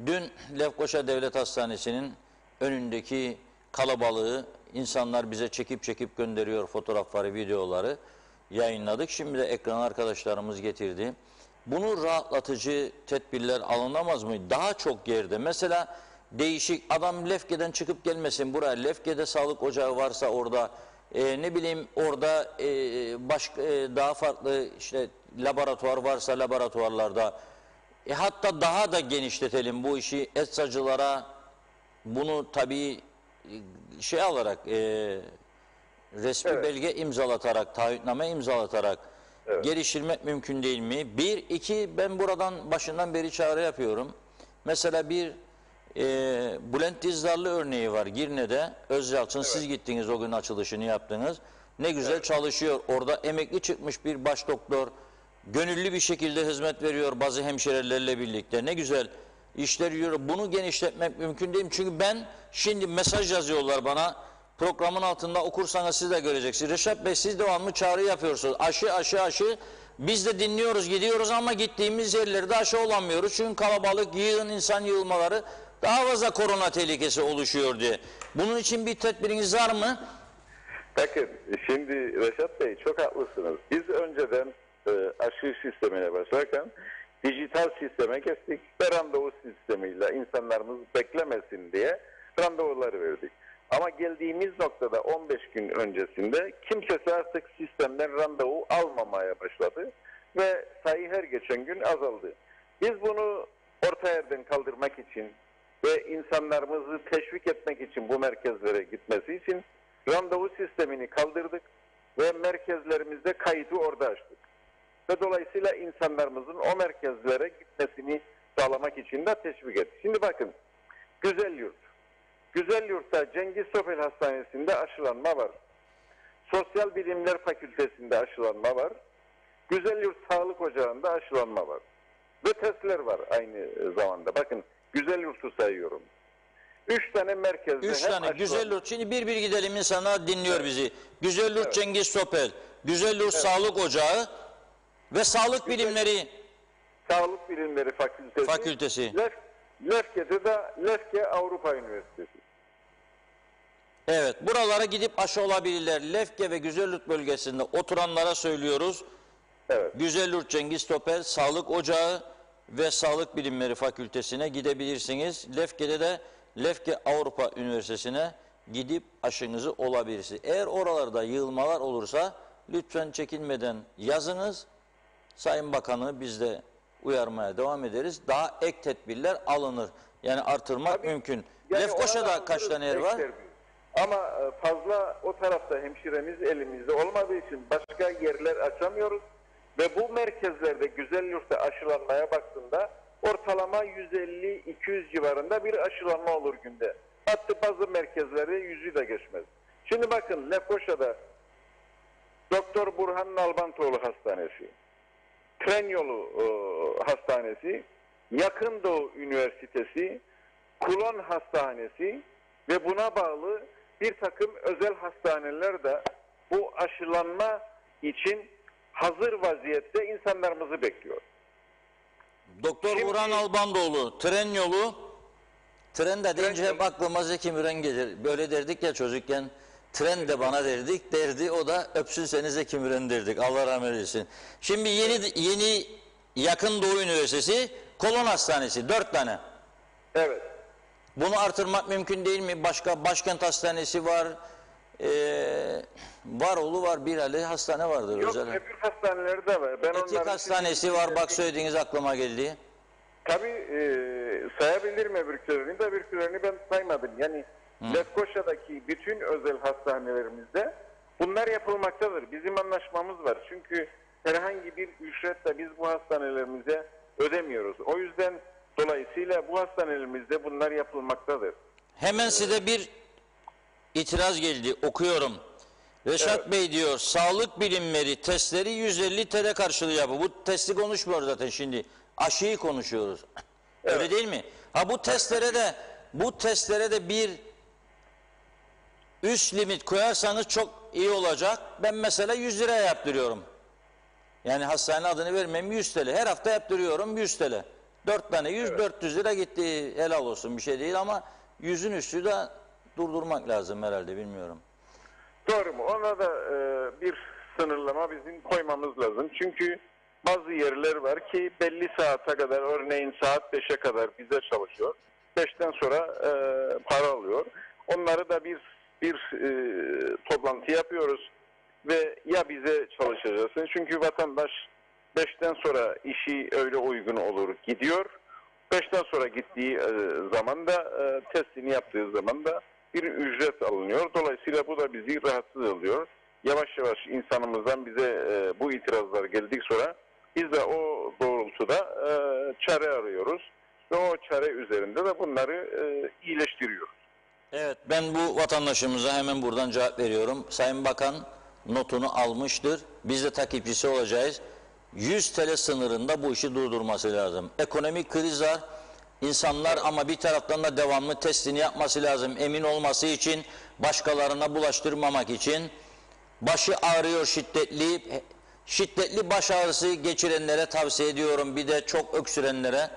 Dün Lefkoşa Devlet Hastanesi'nin önündeki kalabalığı insanlar bize çekip gönderiyor, fotoğrafları, videoları yayınladık. Şimdi de ekran arkadaşlarımız getirdi. Bunu rahatlatıcı tedbirler alınamaz mı? Daha çok yerde mesela değişik, adam Lefke'den çıkıp gelmesin buraya, Lefke'de sağlık ocağı varsa orada, ne bileyim orada başka daha farklı işte laboratuvar varsa laboratuvarlarda, hatta daha da genişletelim bu işi, eczacılara bunu tabii şey alarak, resmi Evet. belge imzalatarak, taahhütname imzalatarak geliştirmek mümkün değil mi? Bir, iki, ben buradan başından beri çağrı yapıyorum. Mesela bir Bülent Dizdarlı örneği var Girne'de. Özyalçın, siz gittiniz o gün, açılışını yaptınız. Ne güzel çalışıyor. Orada emekli çıkmış bir baş doktor. Gönüllü bir şekilde hizmet veriyor bazı hemşirelerle birlikte. Ne güzel işler yürüyor. Bunu genişletmek mümkün değil mi? Çünkü ben şimdi mesaj yazıyorlar bana. Programın altında okursanız siz de göreceksiniz. Reşat Bey, siz devamlı çağrı yapıyorsunuz. Aşı, aşı, aşı. Biz de dinliyoruz, gidiyoruz ama gittiğimiz yerlerde aşı olamıyoruz. Çünkü kalabalık, yığın, insan yığılmaları, daha fazla korona tehlikesi oluşuyor diye. Bunun için bir tedbiriniz var mı? Bakın şimdi Reşat Bey çok haklısınız. Biz önceden aşı sistemine başlarken dijital sisteme geçtik ve randevu sistemiyle insanlarımız beklemesin diye randevuları verdik. Ama geldiğimiz noktada 15 gün öncesinde kimsesi artık sistemden randevu almamaya başladı ve sayı her geçen gün azaldı. Biz bunu orta yerden kaldırmak için ve insanlarımızı teşvik etmek için bu merkezlere gitmesi için randevu sistemini kaldırdık ve merkezlerimizde kaydı orada açtık. Ve dolayısıyla insanlarımızın o merkezlere gitmesini sağlamak için de teşvik ettik. Şimdi bakın, Güzelyurt. Güzelyurt'ta Cengiz Topel Hastanesi'nde aşılanma var. Sosyal Bilimler Fakültesi'nde aşılanma var. Güzelyurt Sağlık Ocağı'nda aşılanma var. Ve testler var aynı zamanda. Bakın, Güzelyurt'u sayıyorum. 3 tane merkezde 3 tane Güzelyurt. Şimdi bir bir gidelim, insanlar dinliyor bizi. Güzelyurt Cengiz Topel, Güzelyurt Sağlık Ocağı ve Sağlık Bilimleri Sağlık Bilimleri Fakültesi. Lefke'de de Lefke Avrupa Üniversitesi. Evet, buralara gidip aşı olabilirler. Lefke ve Güzelyurt bölgesinde oturanlara söylüyoruz. Evet. Güzelyurt Cengiz Topel Sağlık Ocağı ve Sağlık Bilimleri Fakültesine gidebilirsiniz. Lefke'de de Lefke Avrupa Üniversitesi'ne gidip aşınızı olabilirsiniz. Eğer oralarda yığılmalar olursa lütfen çekinmeden yazınız. Sayın Bakanı biz de uyarmaya devam ederiz. Daha ek tedbirler alınır. Yani artırmak Tabii, mümkün. yani Lefkoşa'da kaç tane yer var? Ama fazla o tarafta hemşiremiz elimizde olmadığı için başka yerler açamıyoruz. Ve bu merkezlerde Güzelyurt'ta aşılanmaya baktığında ortalama 150-200 civarında bir aşılanma olur günde. Hatta bazı merkezlerde 100'ü de geçmez. Şimdi bakın Lefkoşa'da Doktor Burhan Nalbantoğlu Hastanesi, Tren Yolu Hastanesi, Yakın Doğu Üniversitesi, Kulon Hastanesi ve buna bağlı bir takım özel hastaneler de bu aşılanma için hazır vaziyette insanlarımızı bekliyor. Doktor Şimdi- Burhan Albandoğlu, tren yolu, tren de deyince Tren hep aklıma Zeki Müren gelir. Böyle derdik ya çocukken, tren de bana derdi, o da öpsün seni Zeki Müren derdik. Allah rahmet eylesin. Şimdi yeni Yakın Doğu Üniversitesi, Kolon Hastanesi, 4 tane. Evet. Bunu artırmak mümkün değil mi? Başka Başkent Hastanesi var, Varoğlu var, Birali hastane vardır. Yok, özel. öbür hastaneleri de var. Ben Etik onların Hastanesi var, bak söylediğiniz aklıma geldi. Tabii sayabilirim öbürkülerini de, öbürkülerini ben saymadım. Yani Lefkoşa'daki bütün özel hastanelerimizde bunlar yapılmaktadır. Bizim anlaşmamız var. Çünkü herhangi bir ücretle biz bu hastanelerimize ödemiyoruz. O yüzden dolayısıyla bu hastanelerimizde bunlar yapılmaktadır. Hemen size bir itiraz geldi, okuyorum. Reşat Evet. Bey diyor, sağlık bilimleri testleri 150 TL karşılığı yapıyor. Bu testi konuşmuyor zaten şimdi. Aşıyı konuşuyoruz. Öyle Evet. değil mi? Ha bu testlere de bir üst limit koyarsanız çok iyi olacak. Ben mesela 100 liraya yaptırıyorum. Yani hastane adını vermem, 100 TL. Her hafta yaptırıyorum 100 TL. 4 tane 100, Evet. 400 lira gitti. Helal olsun, bir şey değil ama 100'ün üstü de durdurmak lazım herhalde, bilmiyorum. Doğru mu? Ona da bir sınırlama bizim koymamız lazım. Çünkü bazı yerler var ki belli saate kadar, örneğin saat 5'e kadar bize çalışıyor. 5'ten sonra para alıyor. Onları da bir toplantı yapıyoruz ve ya bize çalışacaksın. Çünkü vatandaş 5'ten sonra işi öyle uygun olur gidiyor. 5'ten sonra gittiği zaman da testini yaptığı zaman da bir ücret alınıyor. Dolayısıyla bu da bizi rahatsız ediyor. Yavaş yavaş insanımızdan bize bu itirazlar geldik sonra biz de o doğrultuda çare arıyoruz. Ve o çare üzerinde de bunları iyileştiriyoruz. Evet, ben bu vatandaşımıza hemen buradan cevap veriyorum. Sayın Bakan notunu almıştır. Biz de takipçisi olacağız. 100 TL sınırında bu işi durdurması lazım. Ekonomik kriz var. İnsanlar ama bir taraftan da devamlı testini yapması lazım. Emin olması için, başkalarına bulaştırmamak için. Başı ağrıyor şiddetli baş ağrısı geçirenlere tavsiye ediyorum. Bir de çok öksürenlere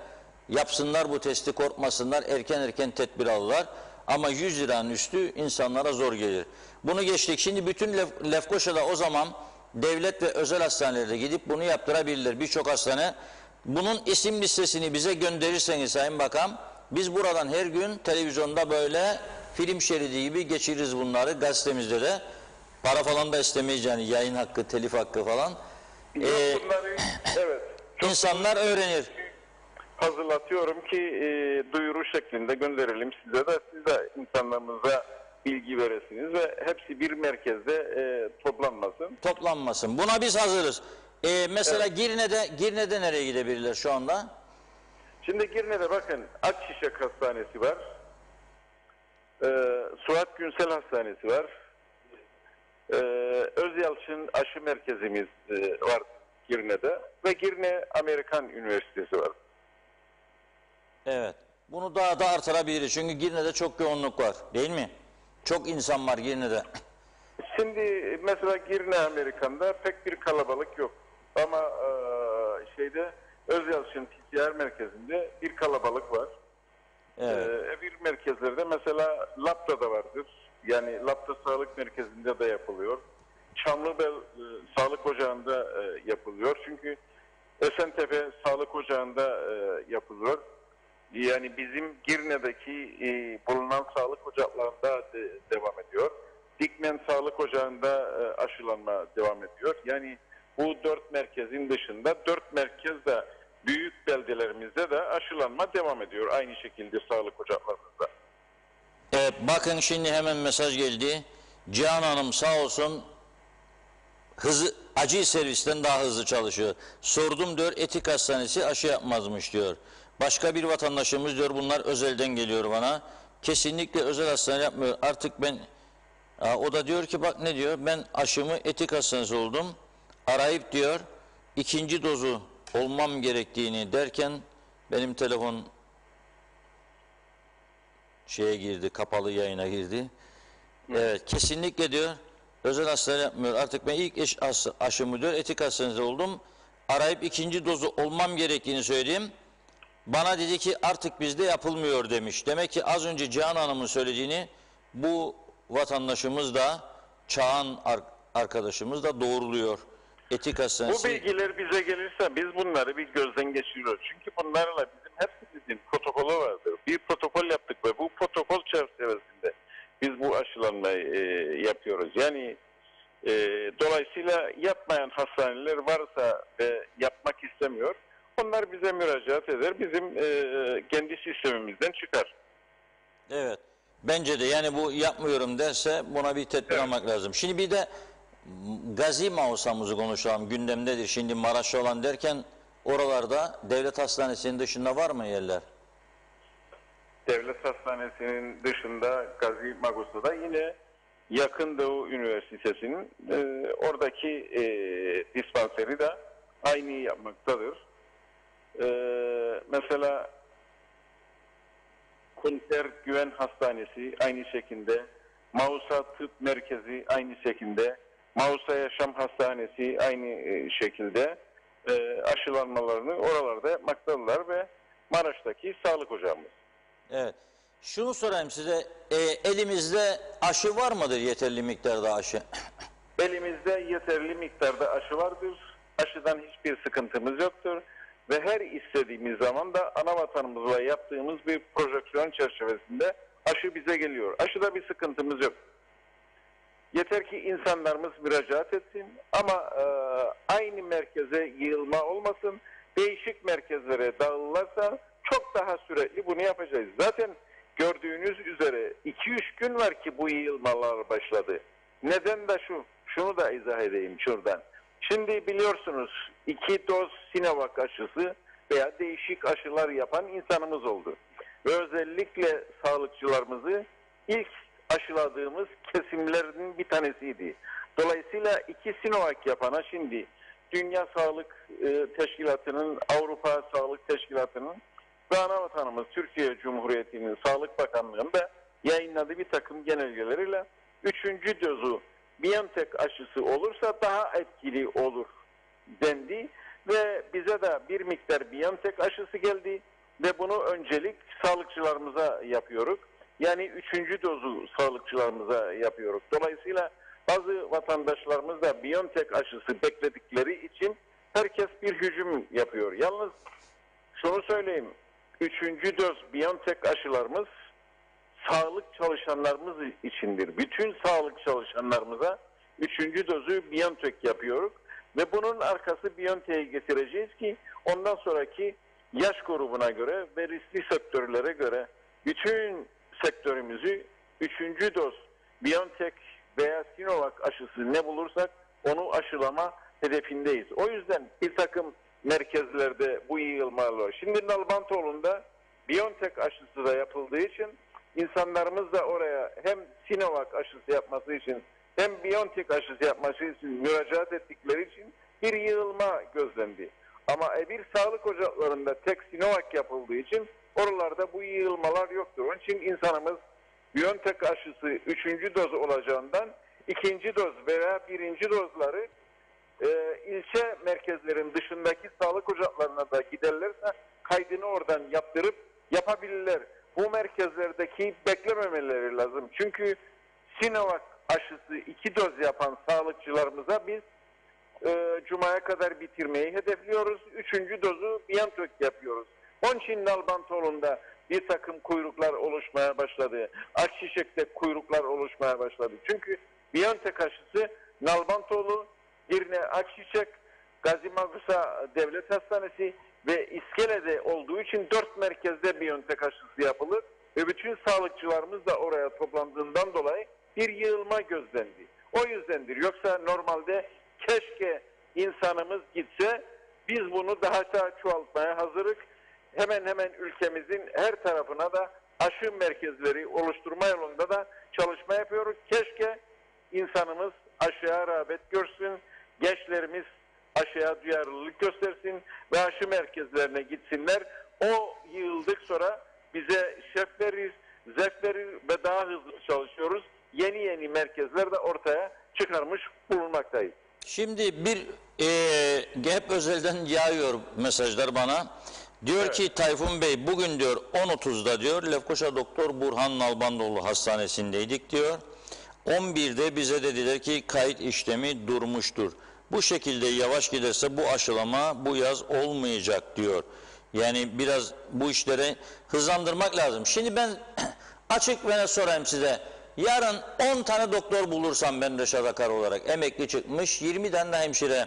yapsınlar bu testi, korkmasınlar, erken tedbir alırlar. Ama 100 liranın üstü insanlara zor gelir. Bunu geçtik. Şimdi bütün Lefkoşa'da o zaman devlet ve özel hastanelere gidip bunu yaptırabilirler. Birçok hastane. Bunun isim listesini bize gönderirseniz Sayın Bakan, biz buradan her gün televizyonda böyle film şeridi gibi geçiririz bunları, gazetemizde de. Para falan da istemeyiz yani, yayın hakkı, telif hakkı falan. Yok, bunları evet, çok İnsanlar öğrenir. hazırlatıyorum ki duyuru şeklinde gönderelim size de, siz de insanlarımıza bilgi veresiniz ve hepsi bir merkezde toplanmasın. Toplanmasın. Buna biz hazırız. Mesela Evet. Girne'de nereye gidebilirler şu anda? Şimdi Girne'de bakın Akşişek Hastanesi var. Suat Günsel Hastanesi var. Özyalçın Aşı Merkezimiz var Girne'de ve Girne Amerikan Üniversitesi var. Evet. Bunu daha da artırabiliriz. Çünkü Girne'de çok yoğunluk var. Değil mi? Çok insan var Girne'de. Şimdi mesela Girne Amerikan'da pek bir kalabalık yok. Ama Özyalçın PCR merkezinde bir kalabalık var. Evet. Bir merkezlerde mesela Lapta'da vardır. Yani Lapta Sağlık Merkezi'nde de yapılıyor. Çamlıbel Sağlık Ocağı'nda yapılıyor. Çünkü Esentepe Sağlık Ocağı'nda yapılıyor. Yani bizim Girne'deki bulunan sağlık ocaklarında devam ediyor. Dikmen Sağlık Ocağı'nda aşılanma devam ediyor. Yani bu 4 merkezin dışında 4 merkez de büyük beldelerimizde de aşılanma devam ediyor. Aynı şekilde sağlık ocaklarında. Evet, bakın şimdi hemen mesaj geldi. Cihan Hanım sağ olsun acil servisten daha hızlı çalışıyor. Sordum diyor, Etik Hastanesi aşı yapmazmış diyor. Başka bir vatandaşımız diyor, bunlar özelden geliyor bana. Kesinlikle özel hastane yapmıyor. Artık ben, o da diyor ki bak ne diyor, ben aşımı Etik Hastanesi oldum. Arayıp diyor, ikinci dozu olmam gerektiğini derken benim telefon şeye girdi, kapalı yayına girdi. Evet, kesinlikle diyor, özel hastane yapmıyor. Artık ben ilk aşımı diyor, etik hastanede oldum. Arayıp ikinci dozu olmam gerektiğini söyleyeyim. Bana dedi ki artık bizde yapılmıyor demiş. Demek ki az önce Cihan Hanım'ın söylediğini bu vatandaşımız da, Çağan arkadaşımız da doğruluyor. Etik hastanesi... Bu bilgiler bize gelirse biz bunları bir gözden geçiriyoruz. Çünkü bunlarla bizim hepimizin protokolü vardır. Bir protokol yaptık ve bu protokol çerçevesinde biz bu aşılanmayı yapıyoruz. Yani dolayısıyla yapmayan hastaneler varsa ve yapmak istemiyor, onlar bize müracaat eder, bizim kendi sistemimizden çıkar. Evet. Bence de yani bu yapmıyorum derse buna bir tedbir almak lazım. Şimdi bir de Gazi Mausamızı konuşalım. Gündemdedir. Şimdi Maraş'ta olan derken oralarda devlet hastanesinin dışında var mı yerler? Devlet hastanesinin dışında Gazi Magosa'da yine Yakın Doğu Üniversitesi'nin oradaki dispanseri de aynı yapmaktadır. Mesela Konser Güven Hastanesi aynı şekilde, Mausa Tıp Merkezi aynı şekilde, Mausa Yaşam Hastanesi aynı şekilde aşılanmalarını oralarda yapmaktadırlar ve Maraş'taki sağlık ocağımız. Evet. Şunu sorayım size, elimizde aşı var mıdır, yeterli miktarda aşı? Elimizde yeterli miktarda aşı vardır. Aşıdan hiçbir sıkıntımız yoktur. Ve her istediğimiz zaman da ana vatanımızla yaptığımız bir projeksiyon çerçevesinde aşı bize geliyor. Aşıda bir sıkıntımız yok. Yeter ki insanlarımız müracaat etsin ama aynı merkeze yığılma olmasın. Değişik merkezlere dağılırsa çok daha sürekli bunu yapacağız. Zaten gördüğünüz üzere 2-3 gün var ki bu yığılmalar başladı. Neden de şunu da izah edeyim şuradan. Şimdi biliyorsunuz 2 doz Sinovac aşısı veya değişik aşılar yapan insanımız oldu. Ve özellikle sağlıkçılarımızı ilk aşıladığımız kesimlerinin bir tanesiydi. Dolayısıyla 2 Sinovac yapana şimdi Dünya Sağlık Teşkilatı'nın, Avrupa Sağlık Teşkilatı'nın ve ana vatanımız Türkiye Cumhuriyeti'nin Sağlık Bakanlığı'nda yayınladığı bir takım genelgeleriyle 3. dozu BioNTech aşısı olursa daha etkili olur dendi ve bize de bir miktar BioNTech aşısı geldi ve bunu öncelik sağlıkçılarımıza yapıyoruz. Yani 3. dozu sağlıkçılarımıza yapıyoruz. Dolayısıyla bazı vatandaşlarımız da BioNTech aşısı bekledikleri için herkes bir hücum yapıyor. Yalnız şunu söyleyeyim, 3. doz BioNTech aşılarımız sağlık çalışanlarımız içindir. Bütün sağlık çalışanlarımıza 3. dozu BioNTech yapıyoruz ve bunun arkası BioNTech'e getireceğiz ki ondan sonraki yaş grubuna göre ve riskli sektörlere göre bütün sektörümüzü 3. doz BioNTech veya Sinovac aşısı ne bulursak onu aşılama hedefindeyiz. O yüzden bir takım merkezlerde bu yığılmalar var. Şimdi Nalbantoğlu'nda BioNTech aşısı da yapıldığı için insanlarımız da oraya hem Sinovac aşısı yapması için hem BioNTech aşısı yapması için müracaat ettikleri için bir yığılma gözlendi. Ama bir sağlık ocaklarında tek Sinovac yapıldığı için oralarda bu yığılmalar yoktur. Onun için insanımız BioNTech aşısı 3. doz olacağından 2. doz veya 1. dozları ilçe merkezlerin dışındaki sağlık ocaklarına da giderlerse kaydını oradan yaptırıp yapabilirler. Bu merkezlerdeki beklememeleri lazım. Çünkü Sinovac aşısı 2 doz yapan sağlıkçılarımıza biz Cuma'ya kadar bitirmeyi hedefliyoruz. 3. dozu BioNTech yapıyoruz. Onun için Nalbantoğlu'nda bir takım kuyruklar oluşmaya başladı. Akçiçek'te kuyruklar oluşmaya başladı. Çünkü BioNTech aşısı Nalbantoğlu, Girne, Akçiçek, Gazi Magusa Devlet Hastanesi ve İskele'de olduğu için 4 merkezde BioNTech aşısı yapılır ve bütün sağlıkçılarımız da oraya toplandığından dolayı bir yığılma gözlendi. O yüzdendir. Yoksa normalde keşke insanımız gitse, biz bunu daha da çoğaltmaya hazırız. Hemen hemen ülkemizin her tarafına da aşı merkezleri oluşturma yolunda da çalışma yapıyoruz. Keşke insanımız aşıya rağbet görsün, gençlerimiz aşıya duyarlılık göstersin ve aşı merkezlerine gitsinler. O yığıldık sonra bize şef verir, zevk verir ve daha hızlı çalışıyoruz. yeni merkezler de ortaya çıkarmış bulunmaktayız. Şimdi bir hep özelden yağıyor mesajlar bana. Diyor ki Tayfun Bey bugün diyor 10.30'da diyor Lefkoşa Doktor Burhan Nalbandoğlu Hastanesi'ndeydik diyor. 11'de bize dediler ki kayıt işlemi durmuştur. Bu şekilde yavaş giderse bu aşılama bu yaz olmayacak diyor. Yani biraz bu işleri hızlandırmak lazım. Şimdi ben açık ve net sorayım size. Yarın 10 tane doktor bulursam ben Reşat Akar olarak emekli çıkmış 20 tane de hemşire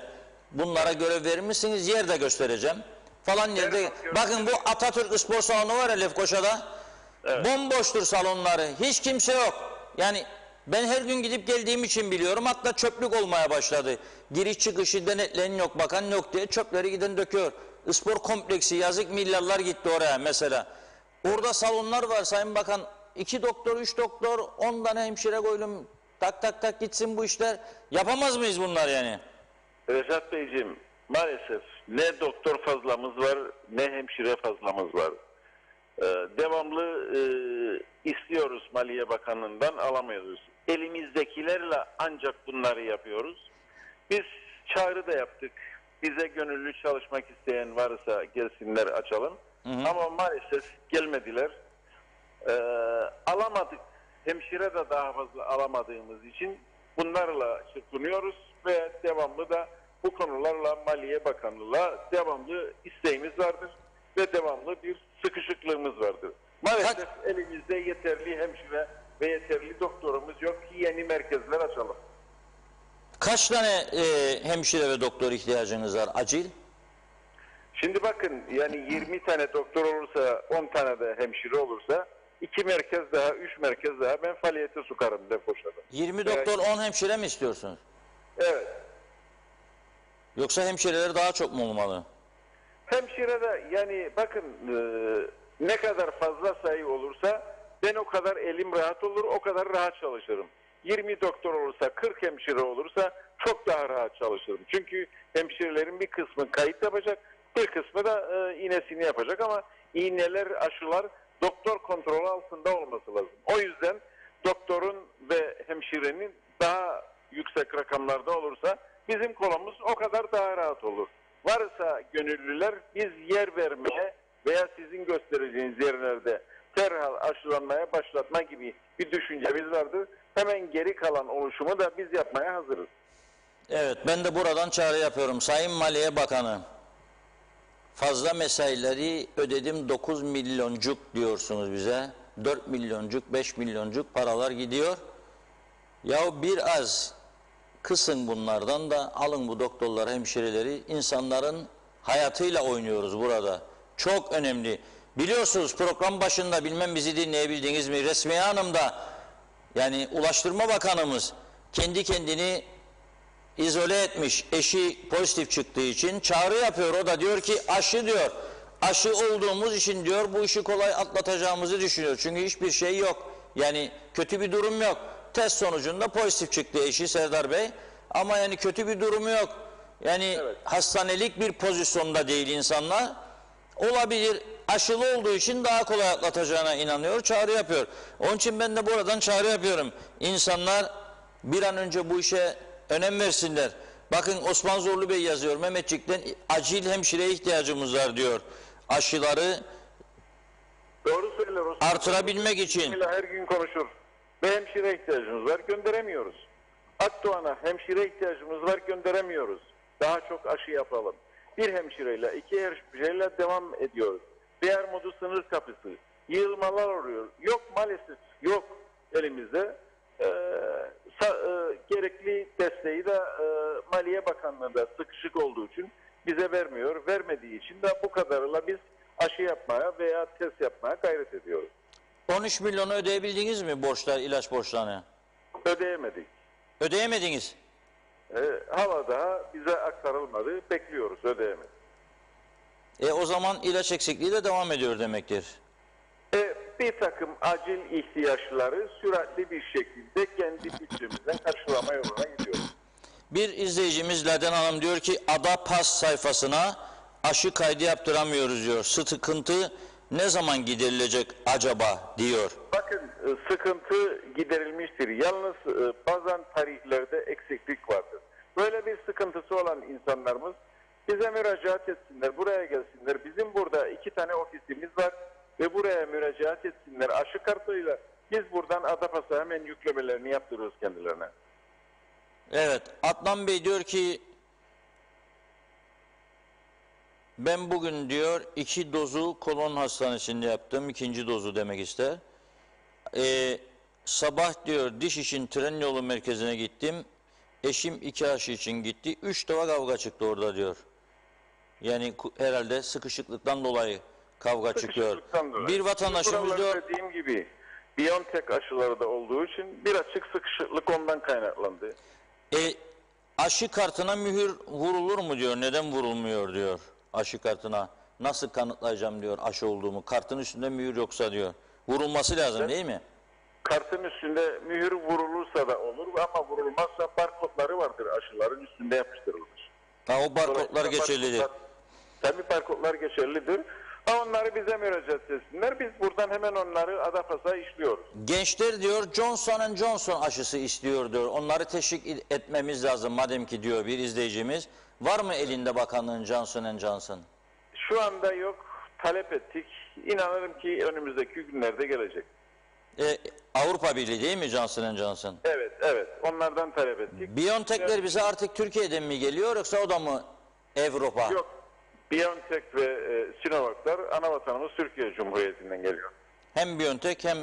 bunlara görev verir misiniz? Yer de göstereceğim. Falan yerde. Bakın bu Atatürk Spor Salonu var ya Lefkoşa'da. Evet. Bomboştur salonları. Hiç kimse yok. Yani ben her gün gidip geldiğim için biliyorum. Hatta çöplük olmaya başladı. Giriş çıkışı denetleyen yok, bakan yok diye çöpleri giden döküyor. Spor kompleksi yazık milyarlar gitti oraya mesela. Orada salonlar var Sayın Bakan. 2 doktor, 3 doktor, 10 tane hemşire koydum. Tak tak tak gitsin bu işler. Yapamaz mıyız bunlar yani? Reşat Beyciğim maalesef ne doktor fazlamız var ne hemşire fazlamız var. Devamlı istiyoruz Maliye Bakanlığı'ndan alamıyoruz. Elimizdekilerle ancak bunları yapıyoruz. Biz çağrı da yaptık. Bize gönüllü çalışmak isteyen varsa gelsinler açalım. Hı hı. Ama maalesef gelmediler. Alamadık. Hemşire de daha fazla alamadığımız için bunlarla çırpınıyoruz ve devamlı da bu konularla Maliye Bakanlığı'la devamlı isteğimiz vardır ve devamlı bir sıkışıklığımız vardır. Maalesef elimizde yeterli hemşire ve yeterli doktorumuz yok ki yeni merkezler açalım. Kaç tane hemşire ve doktor ihtiyacınız var acil? Şimdi bakın yani 20 tane doktor olursa 10 tane de hemşire olursa 2 merkez daha 3 merkez daha ben faaliyete sokarım Lefkoşa'da. 20 doktor 10 hemşire mi istiyorsunuz? Evet. Yoksa hemşireler daha çok mu olmalı? Hemşire de yani bakın ne kadar fazla sayı olursa ben o kadar elim rahat olur, o kadar rahat çalışırım. 20 doktor olursa, 40 hemşire olursa çok daha rahat çalışırım. Çünkü hemşirelerin bir kısmı kayıt yapacak, bir kısmı da iğnesini yapacak ama iğneler, aşılar doktor kontrolü altında olması lazım. O yüzden doktorun ve hemşirenin daha yüksek rakamlarda olursa bizim kolumuz o kadar daha rahat olur. Varsa gönüllüler biz yer vermeye veya sizin göstereceğiniz yerlerde derhal aşılanmaya başlatma gibi bir düşüncemiz vardır. Hemen geri kalan oluşumu da biz yapmaya hazırız. Evet, ben de buradan çağrı yapıyorum. Sayın Maliye Bakanı, fazla mesaileri ödedim 9 milyoncuk diyorsunuz bize. 4 milyoncuk, 5 milyoncuk paralar gidiyor. Ya biraz kısın bunlardan da alın bu doktorları, hemşireleri. İnsanların hayatıyla oynuyoruz burada. Çok önemli. Biliyorsunuz program başında bilmem bizi dinleyebildiniz mi? Resmiye Hanım da yani Ulaştırma Bakanımız kendi kendini izole etmiş. Eşi pozitif çıktığı için çağrı yapıyor. O da diyor ki aşı diyor. Aşı olduğumuz için diyor bu işi kolay atlatacağımızı düşünüyor. Çünkü hiçbir şey yok. Yani kötü bir durum yok. Test sonucunda pozitif çıktı eşi Serdar Bey. Ama yani kötü bir durumu yok. Yani evet, hastanelik bir pozisyonda değil insanlar. Olabilir. Aşılı olduğu için daha kolay atlatacağına inanıyor. Çağrı yapıyor. Onun için ben de buradan çağrı yapıyorum. İnsanlar bir an önce bu işe önem versinler. Bakın Osman Zorlu Bey yazıyor. Mehmetçik'ten acil hemşireye ihtiyacımız var diyor. Aşıları doğru söyler Osman. Artırabilmek için. Her gün konuşur. Ve hemşire ihtiyacımız var, gönderemiyoruz. Akdoğan'a hemşire ihtiyacımız var, gönderemiyoruz. Daha çok aşı yapalım. Bir hemşireyle, 2 hemşireyle devam ediyoruz. Beyermodu sınır kapısı, yığılmalar oluyor. Yok maalesef, yok elimizde. Gerekli desteği de Maliye Bakanlığı'nda sıkışık olduğu için bize vermiyor. Vermediği için de bu kadarıyla biz aşı yapmaya veya test yapmaya gayret ediyoruz. 13 milyonu ödeyebildiniz mi borçlar, ilaç borçlarını? Ödeyemedik. Ödeyemediniz. Hala daha bize aktarılmadı. Bekliyoruz, ödeyemedik. O zaman ilaç eksikliği de devam ediyor demektir. Bir takım acil ihtiyaçları süratli bir şekilde kendi bütçemizden karşılama yoluna gidiyoruz. Bir izleyicimiz Laden Hanım diyor ki Ada Pas sayfasına aşı kaydı yaptıramıyoruz diyor. Sıkıntı ne zaman giderilecek acaba diyor. Bakın sıkıntı giderilmiştir. Yalnız bazen tarihlerde eksiklik vardır. Böyle bir sıkıntısı olan insanlarımız bize müracaat etsinler, buraya gelsinler. Bizim burada 2 tane ofisimiz var ve buraya müracaat etsinler. Aşı kartıyla biz buradan Adapazarı hemen yüklemelerini yaptırıyoruz kendilerine. Evet, Adnan Bey diyor ki ben bugün diyor 2 dozu kolon hastanesinde yaptım. 2. dozu demek ister. Sabah diyor diş için tren yolu merkezine gittim. Eşim 2 aşı için gitti. 3 defa kavga çıktı orada diyor. Yani herhalde sıkışıklıktan dolayı kavga çıkıyor. Dolayı. Bir vatandaşımız diyor. Dediğim gibi BioNTech aşıları da olduğu için bir açık sıkışıklık ondan kaynaklandı. Aşı kartına mühür vurulur mu diyor. Neden vurulmuyor diyor aşı kartına. Nasıl kanıtlayacağım diyor aşı olduğumu. Kartın üstünde mühür yoksa diyor. Vurulması lazım değil mi? Kartın üstünde mühür vurulursa da olur ama vurulmazsa barkodları vardır, aşıların üstünde yapıştırılır. Ha, o barkodlar geçerlidir. Tabii barkodlar geçerlidir. Onları bize müracaat etsinler. Biz buradan hemen onları Adapazarı'na işliyoruz. Gençler diyor Johnson & Johnson aşısı istiyor diyor. Onları teşvik etmemiz lazım madem ki diyor bir izleyicimiz. Var mı elinde bakanlığın Johnson & Johnson? Şu anda yok. Talep ettik. İnanırım ki önümüzdeki günlerde gelecek. Avrupa Birliği değil mi Johnson & Johnson? Evet, evet. Onlardan talep ettik. BioNTech'ler bize artık Türkiye'den mi geliyor yoksa o da mı Avrupa? Yok. BioNTech ve Sinovac'lar ana vatanımız Türkiye Cumhuriyeti'nden geliyor. Hem BioNTech hem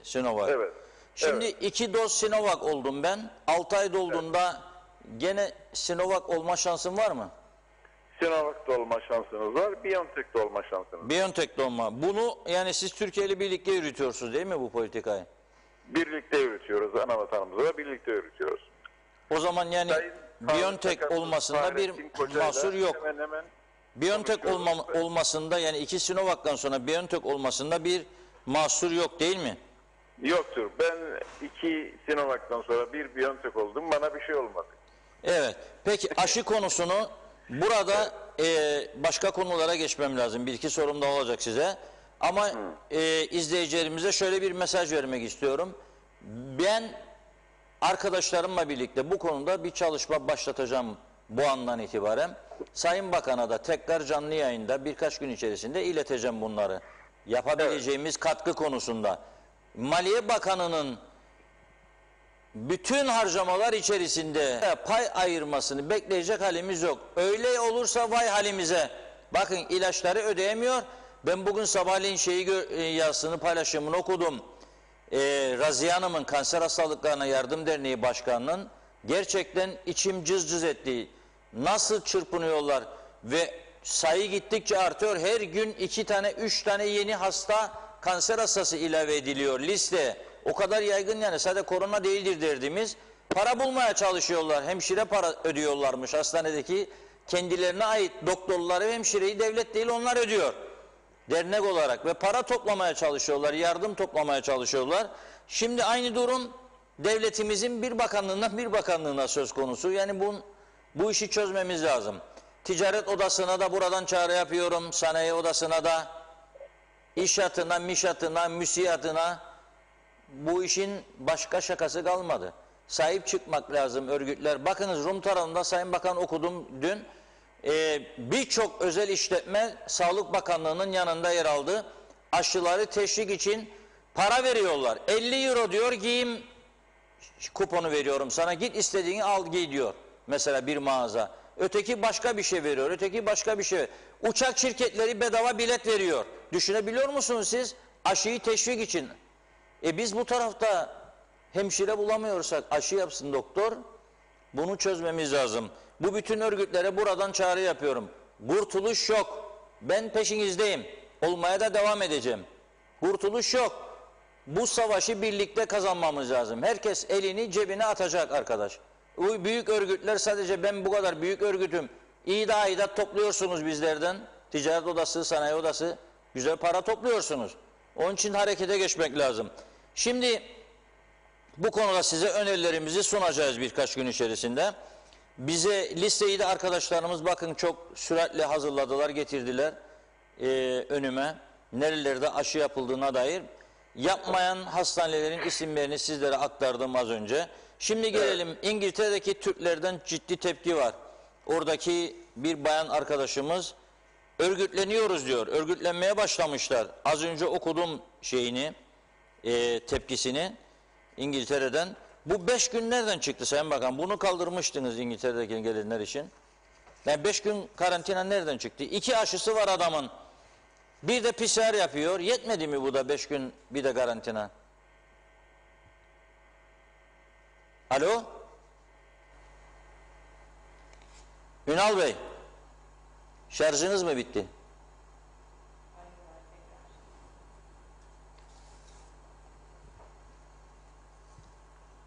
Sinovac. Evet. Şimdi evet. 2 doz Sinovac oldum ben. 6 ay dolduğunda gene Sinovac olma şansım var mı? Sinovac'da olma şansınız var. BioNTech'te olma şansınız var. BioNTech'te olma. Bunu yani siz Türkiye ile birlikte yürütüyorsunuz değil mi bu politikayı? Birlikte yürütüyoruz. Ana vatanımızla birlikte yürütüyoruz. O zaman yani Sayın BioNTech Bakanımız olmasında bir Fahrettin Koca'yla mahsur yok. Hemen BioNTech konuşuyoruz. olmasında yani 2 Sinovac'tan sonra BioNTech olmasında bir mahsur yok değil mi? Yoktur. Ben 2 Sinovac'tan sonra bir BioNTech oldum. Bana bir şey olmadı. Evet. Peki aşı konusunu burada başka konulara geçmem lazım. Bir iki sorum da olacak size. Ama izleyicilerimize şöyle bir mesaj vermek istiyorum. Ben arkadaşlarımla birlikte bu konuda bir çalışma başlatacağım bu andan itibaren. Sayın Bakan'a da tekrar canlı yayında birkaç gün içerisinde ileteceğim bunları. Yapabileceğimiz katkı konusunda. Maliye Bakanı'nın bütün harcamalar içerisinde pay ayırmasını bekleyecek halimiz yok. Öyle olursa vay halimize. Bakın ilaçları ödeyemiyor. Ben bugün sabahleyin yazısını paylaşımını okudum. Raziye Hanım'ın Kanser Hastalıklarına Yardım Derneği Başkanı'nın gerçekten içim cız cız etti. Nasıl çırpınıyorlar ve sayı gittikçe artıyor. Her gün 2 tane 3 tane yeni hasta kanser hastası ilave ediliyor liste. O kadar yaygın yani sadece korona değildir derdimiz. Para bulmaya çalışıyorlar. Hemşire para ödüyorlarmış hastanedeki kendilerine ait doktorları ve hemşireyi devlet değil onlar ödüyor. Dernek olarak ve para toplamaya çalışıyorlar, yardım toplamaya çalışıyorlar. Şimdi aynı durum devletimizin bir bakanlığından bir bakanlığına söz konusu. Yani bu işi çözmemiz lazım. Ticaret odasına da buradan çağrı yapıyorum, sanayi odasına da, İşatına, mişatına, müsiyatına bu işin başka şakası kalmadı. Sahip çıkmak lazım örgütler. Bakınız Rum tarafında Sayın Bakan okudum dün. Birçok özel işletme Sağlık Bakanlığı'nın yanında yer aldı. Aşıları teşvik için para veriyorlar. 50 euro diyor giyim kuponu veriyorum sana git istediğini al giy diyor. Mesela bir mağaza. Öteki başka bir şey veriyor. Öteki başka bir şey. Uçak şirketleri bedava bilet veriyor. Düşünebiliyor musunuz siz? Aşıyı teşvik için. Biz bu tarafta hemşire bulamıyorsak aşı yapsın doktor. Bunu çözmemiz lazım. Bu bütün örgütlere buradan çağrı yapıyorum. Kurtuluş yok. Ben peşinizdeyim. Olmaya da devam edeceğim. Kurtuluş yok. Bu savaşı birlikte kazanmamız lazım. Herkes elini cebine atacak arkadaş. Büyük örgütler sadece ben bu kadar büyük örgütüm. İdat topluyorsunuz bizlerden. Ticaret odası, sanayi odası. Güzel para topluyorsunuz. Onun için harekete geçmek lazım. Şimdi bu konuda size önerilerimizi sunacağız birkaç gün içerisinde. Bize listeyi de arkadaşlarımız bakın çok süratle hazırladılar, getirdiler önüme. Nerelerde aşı yapıldığına dair. yapmayan hastanelerin isimlerini sizlere aktardım az önce. Şimdi gelelim, İngiltere'deki Türklerden ciddi tepki var. Oradaki bir bayan arkadaşımız örgütleniyoruz diyor. Örgütlenmeye başlamışlar. Az önce okudum şeyini, tepkisini İngiltere'den. Bu 5 gün nereden çıktı Sayın Bakan? Bunu kaldırmıştınız İngiltere'deki gelenler için. Yani 5 gün karantina nereden çıktı? 2 aşısı var adamın. Bir de PCR yapıyor. Yetmedi mi bu da 5 gün bir de karantina? Alo? Ünal Bey, şarjınız mı bitti?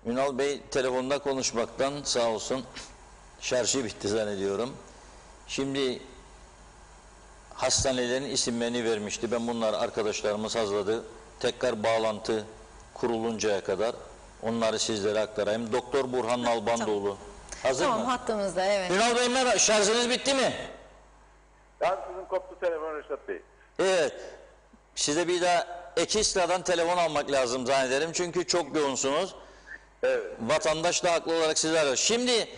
Ünal Bey telefonda konuşmaktan sağ olsun şarjı bitti zannediyorum. Şimdi hastanelerin isimlerini vermişti. Ben bunları arkadaşlarımız hazırladı. Tekrar bağlantı kuruluncaya kadar onları sizlere aktarayım. Doktor Burhan Nalbandoğlu. Hazır Tamam, mı? hattımızda, evet. Ünal Bey merhaba. Şarjınız bitti mi? Ansızın koptu telefon Reşat Bey. Evet. Size bir daha Ekstra'dan telefon almak lazım zannederim. Çünkü çok yoğunsunuz. Evet. Vatandaş da haklı olarak sizi arıyor. Şimdi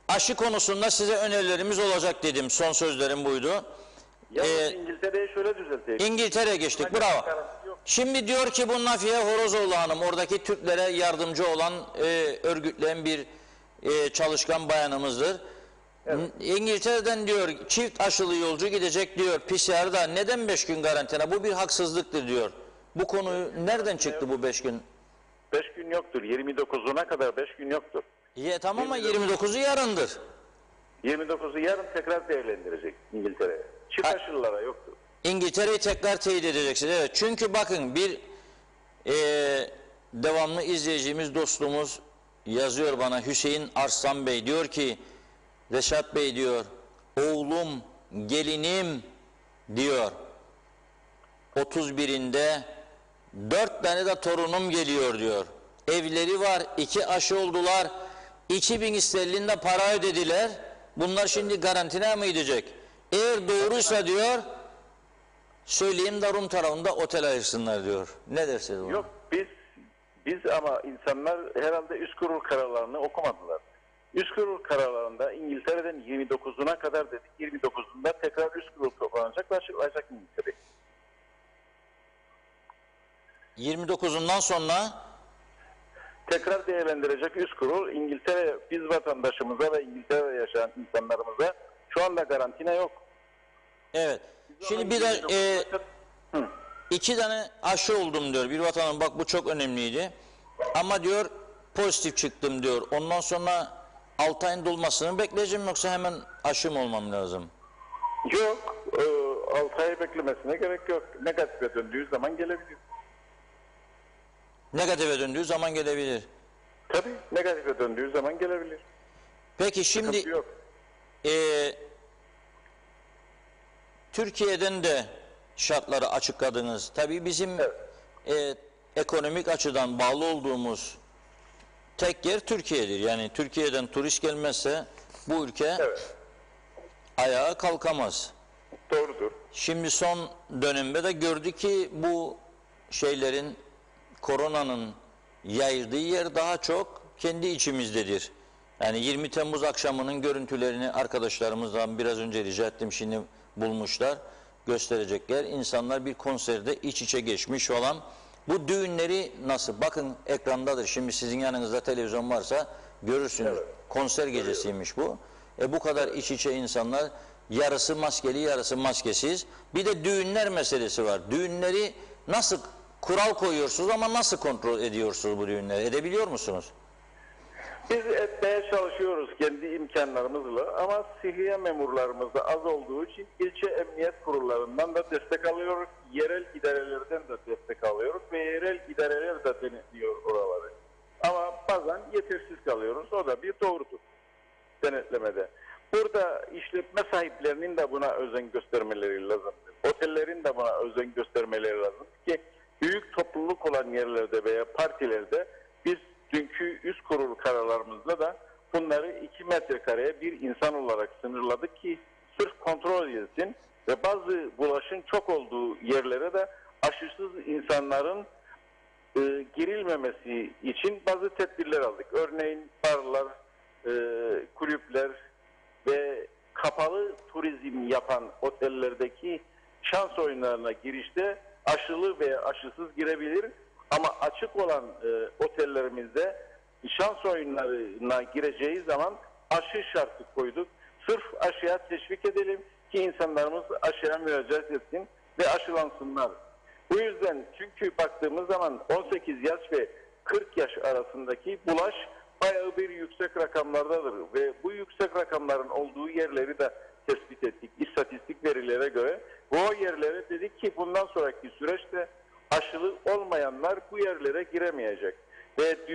aşı konusunda size önerilerimiz olacak dedim. Son sözlerim buydu. Yalnız İngiltere'yi şöyle düzelteyim. İngiltere'ye geçtik. Bravo. Şimdi diyor ki bu Nafiye Horozoğlu Hanım, oradaki Türklere yardımcı olan, örgütleyen bir çalışkan bayanımızdır. Evet. İngiltere'den diyor çift aşılı yolcu gidecek diyor PCR'da. Neden 5 gün karantina? Bu bir haksızlıktır diyor. Bu konu nereden çıktı bu 5 gün? 5 gün yoktur. 29'una kadar 5 gün yoktur. Tamam ama 29'u yarındır. 29'u yarın tekrar değerlendirecek İngiltere. Çift aşılılara yoktur. İngiltere'yi tekrar teyit edeceksiniz. Evet. Çünkü bakın bir devamlı izleyicimiz, dostumuz yazıyor bana, Hüseyin Arslan Bey diyor ki Reşat Bey diyor, oğlum, gelinim diyor 31'inde 4 tane de torunum geliyor diyor. Evleri var, 2 aşı oldular, 2000 sterlin de para ödediler. Bunlar şimdi karantinaya mı gidecek? Eğer doğruysa diyor, söyleyeyim de Rum tarafında otel ayırsınlar diyor. Ne dersiniz buna? Yok biz ama insanlar herhalde üst kurul kararlarını okumadılar. Üst kurul kararlarında İngiltere'den 29'una kadar dedik. 29'unda tekrar üst kurul toplanacak ve açıklayacak İngiltere. 29'undan sonra Tekrar değerlendirecek üst kurul İngiltere, biz vatandaşımıza ve İngiltere'de yaşayan insanlarımıza şu anda karantina yok. evet. Şimdi bir de 2 tane aşı oldum diyor bir vatandaş. Bak bu çok önemliydi. Ama diyor pozitif çıktım diyor. Ondan sonra 6 ayın dolmasını bekleyeceğim yoksa hemen aşı mı olmam lazım? Yok. 6 ay beklemesine gerek yok. Negatife döndüğü zaman gelebilir. Negatife döndüğü zaman gelebilir. Tabii negatife döndüğü zaman gelebilir. Peki Sıkıntı şimdi yok. Türkiye'den de şartları açıkladınız. Tabii bizim ekonomik açıdan bağlı olduğumuz tek yer Türkiye'dir. Yani Türkiye'den turist gelmezse bu ülke ayağa kalkamaz. Doğrudur. Şimdi son dönemde de gördük ki bu şeylerin, koronanın yayıldığı yer daha çok kendi içimizdedir. Yani 20 Temmuz akşamının görüntülerini arkadaşlarımızdan biraz önce rica ettim, şimdi bulmuşlar, gösterecekler. İnsanlar bir konserde iç içe geçmiş olan, bu düğünleri nasıl? Bakın ekrandadır. Şimdi sizin yanınızda televizyon varsa görürsünüz. Evet. Konser gecesiymiş bu. Bu kadar iç içe insanlar, yarısı maskeli, yarısı maskesiz. Bir de düğünler meselesi var. Düğünleri nasıl kural koyuyorsunuz ama nasıl kontrol ediyorsunuz bu düğünleri? Edebiliyor musunuz? Biz etmeye çalışıyoruz kendi imkanlarımızla ama sıhhiye memurlarımız da az olduğu için ilçe emniyet kurullarından da destek alıyoruz. Yerel idarelerden de destek alıyoruz ve yerel idareler de denetliyor oraları. Ama bazen yetersiz kalıyoruz. O da bir doğrudur denetlemede. Burada işletme sahiplerinin de buna özen göstermeleri lazım. Otellerin de buna özen göstermeleri lazım ki büyük topluluk olan yerlerde veya partilerde biz dünkü üst kurul kararlarımızda da bunları 2 metrekareye bir insan olarak sınırladık ki sırf kontrol edilsin ve bazı bulaşın çok olduğu yerlere de aşısız insanların girilmemesi için bazı tedbirler aldık. Örneğin barlar, kulüpler ve kapalı turizm yapan otellerdeki şans oyunlarına girişte aşılı veya aşısız girebilir. Ama açık olan otellerimizde şans oyunlarına gireceği zaman aşı şartı koyduk. Sırf aşıya teşvik edelim ki insanlarımız aşıya müracaat etsin ve aşılansınlar. Bu yüzden çünkü baktığımız zaman 18 yaş ve 40 yaş arasındaki bulaş bayağı bir yüksek rakamlardadır ve bu yüksek rakamların olduğu yerleri de tespit ettik istatistik verilere göre. Bu yerlere dedik ki bundan sonraki süreçte aşılı olmayanlar bu yerlere giremeyecek ve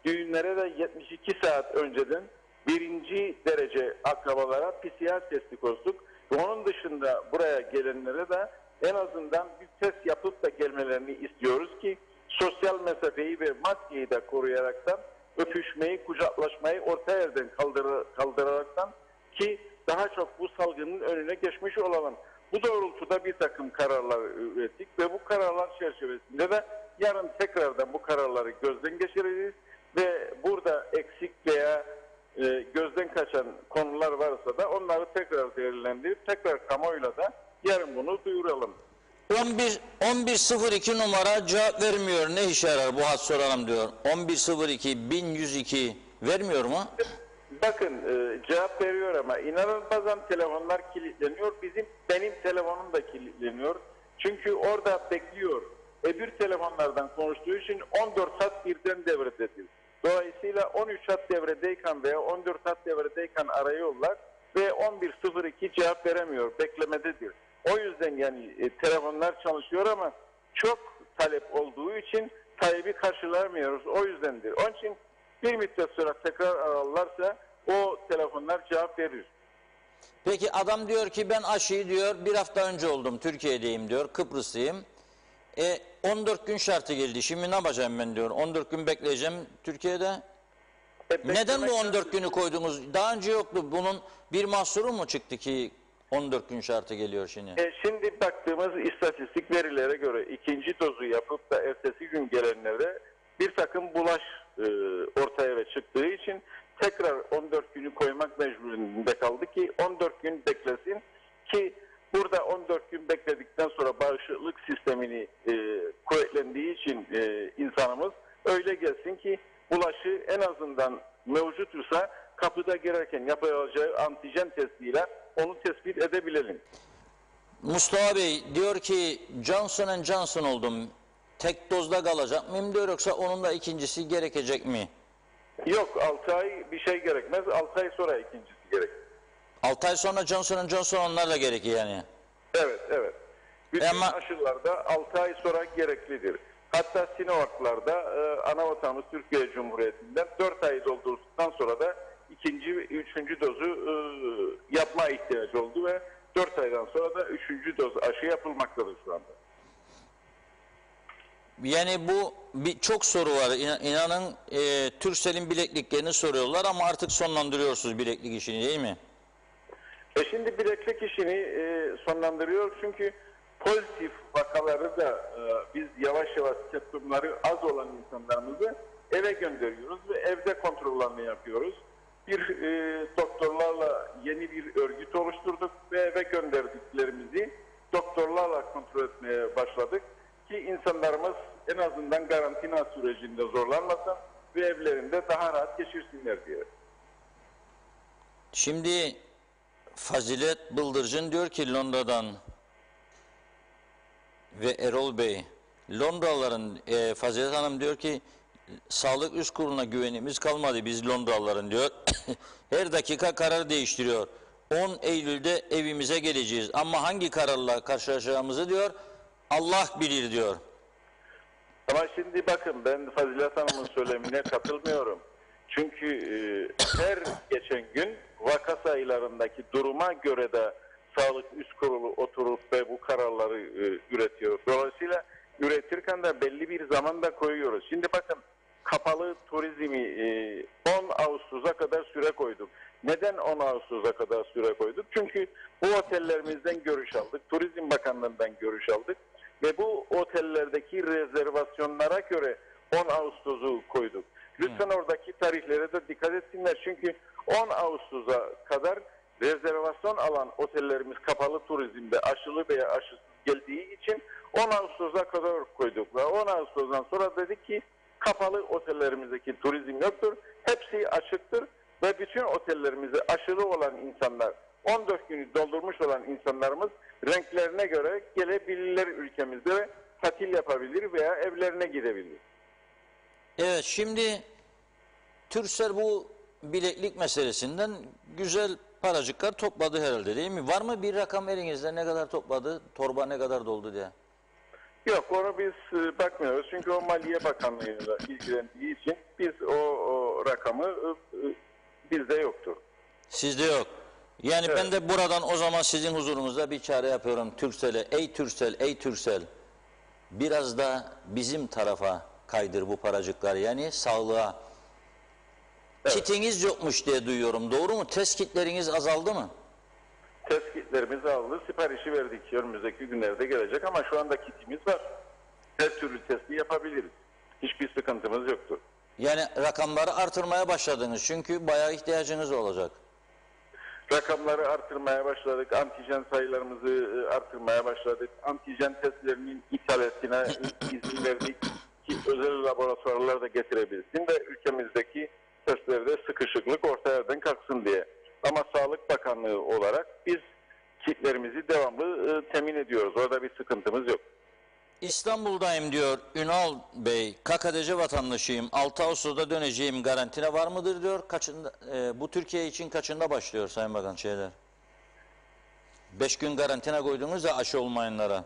düğünlere de 72 saat önceden birinci derece akrabalara PCR testi koyduk. Onun dışında buraya gelenlere de en azından bir test yapıp da gelmelerini istiyoruz ki sosyal mesafeyi ve maskeyi de koruyaraktan öpüşmeyi, kucaklaşmayı orta yerden kaldıraraktan ki daha çok bu salgının önüne geçmiş olalım. Bu doğrultuda bir takım kararlar ürettik ve bu kararlar çerçevesinde de yarın tekrardan bu kararları gözden geçireceğiz ve burada eksik veya gözden kaçan konular varsa da onları tekrar değerlendirip tekrar kamuoyuyla da yarın bunu duyuralım. 1102 numara cevap vermiyor. Ne işe yarar bu hat soralım diyor. 1102 1102 vermiyor mu? Bakın cevap veriyor ama inanın bazen telefonlar kilitleniyor. Benim telefonum da kilitleniyor. Çünkü orada bekliyor. Öbür telefonlardan konuştuğu için 14 saat birden devrededir. Dolayısıyla 13 saat devredeyken veya 14 saat devredeyken arıyorlar ve 1102 cevap veremiyor. Beklemededir. O yüzden yani telefonlar çalışıyor ama çok talep olduğu için talebi karşılamıyoruz. O yüzdendir. Onun için bir müddet sonra tekrar ararlarsa o telefonlar cevap verir. Peki adam diyor ki ben aşıyı diyor bir hafta önce oldum, Türkiye'deyim diyor, Kıbrıslıyım. 14 gün şartı geldi. Şimdi ne yapacağım ben diyor. 14 gün bekleyeceğim Türkiye'de. Neden bu 14 günü koydunuz? Daha önce yoktu. Bunun bir mahsuru mu çıktı ki 14 gün şartı geliyor şimdi? Şimdi baktığımız istatistik verilere göre ikinci dozu yapıp da ertesi gün gelenlere bir takım bulaş ortaya ve çıktığı için tekrar 14 günü koymak mecburiyetinde kaldı ki 14 gün beklesin ki burada 14 gün bekledikten sonra bağışıklık sistemini kuvvetlendiği için insanımız öyle gelsin ki bulaşı en azından mevcutsa kapıda girerken yapacağı antijen testiyle onu tespit edebilelim. Mustafa Bey diyor ki Johnson & Johnson oldum. Tek dozda kalacak mıyım diyor yoksa onun da ikincisi gerekecek mi? Yok 6 ay bir şey gerekmez. 6 ay sonra ikincisi gerek. 6 ay sonra Johnson & Johnson onlarla gerekiyor yani. Evet. Bütün aşılarda 6 ay sonra gereklidir. Hatta Sinovac'larda ana vatanımız Türkiye Cumhuriyeti'nden 4 ay doldurduktan sonra da ikinci ve üçüncü dozu yapma ihtiyacı oldu ve 4 aydan sonra da üçüncü doz aşı yapılmaktadır şu anda. Yani bu çok soru var. İnanın Turkcell'in bilekliklerini soruyorlar ama artık sonlandırıyorsunuz bileklik işini değil mi? Şimdi bileklik işini sonlandırıyor çünkü pozitif vakaları da biz yavaş yavaş septomları az olan insanlarımızı eve gönderiyoruz ve evde kontrollerini yapıyoruz. Doktorlarla yeni bir örgüt oluşturduk ve eve gönderdiklerimizi doktorlarla kontrol etmeye başladık ki insanlarımız en azından karantina sürecinde zorlanmasın ve evlerinde daha rahat geçirsinler diye. Şimdi Fazilet Bıldırcın diyor ki Londra'dan ve Erol Bey, Londralıların Fazilet Hanım diyor ki sağlık üst kuruluna güvenimiz kalmadı biz Londralıların diyor. Her dakika karar değiştiriyor. 10 Eylül'de evimize geleceğiz ama hangi kararla karşılaşacağımızı diyor Allah bilir diyor. Ama şimdi bakın ben Fazilet Hanım'ın söylemine katılmıyorum. Çünkü her geçen gün vaka sayılarındaki duruma göre de sağlık üst kurulu oturup ve bu kararları üretiyor. Dolayısıyla üretirken de belli bir zaman da koyuyoruz. Şimdi bakın kapalı turizmi 10 Ağustos'a kadar süre koyduk. Neden 10 Ağustos'a kadar süre koyduk? Çünkü bu otellerimizden görüş aldık. Turizm Bakanlığı'ndan görüş aldık. ve bu otellerdeki rezervasyonlara göre 10 Ağustos'u koyduk. Lütfen oradaki tarihlere de dikkat etsinler. Çünkü 10 Ağustos'a kadar rezervasyon alan otellerimiz kapalı turizmde aşılı veya aşısız geldiği için 10 Ağustos'a kadar koyduk. Ve 10 Ağustos'tan sonra dedik ki kapalı otellerimizdeki turizm yoktur. Hepsi açıktır ve bütün otellerimize aşılı olan insanlar, 14 günü doldurmuş olan insanlarımız renklerine göre gelebilirler ülkemizde ve tatil yapabilir veya evlerine gidebilir. Evet, şimdi Turkcell bu bileklik meselesinden güzel paracıklar topladı herhalde, değil mi? Var mı bir rakam elinizde, ne kadar topladı, torba ne kadar doldu diye? Yok, onu biz bakmıyoruz. Çünkü o Maliye Bakanlığı'yla ilgilendiği için biz o rakamı bizde yoktur. Sizde yok. Yani Evet. ben de buradan o zaman sizin huzurunuzda bir çare yapıyorum Turkcell'e. Ey Turkcell, ey Turkcell, biraz da bizim tarafa kaydır bu paracıklar, yani sağlığa. Evet. Kitiniz yokmuş diye duyuyorum. Doğru mu? Test kitleriniz azaldı mı? Test kitlerimizi aldı, siparişi verdik. Önümüzdeki günlerde gelecek ama şu anda kitimiz var. Her türlü testi yapabiliriz. Hiçbir sıkıntımız yoktur. Yani rakamları artırmaya başladınız çünkü bayağı ihtiyacınız olacak. Rakamları artırmaya başladık. Antijen sayılarımızı artırmaya başladık. Antijen testlerinin ithalatına izin verdik ki özel laboratuvarlar da getirebilsin ve ülkemizdeki testlerde sıkışıklık ortadan kalksın diye. Ama Sağlık Bakanlığı olarak biz kitlerimizi devamlı temin ediyoruz. Orada bir sıkıntımız yok. İstanbul'dayım diyor Ünal Bey. KKTC vatandaşıyım. 6 Ağustos'ta döneceğim, garantine var mıdır diyor. Kaçında, bu Türkiye için kaçında başlıyor Sayın Bakan şeyler? 5 gün garantine koydunuz da aşı olmayanlara.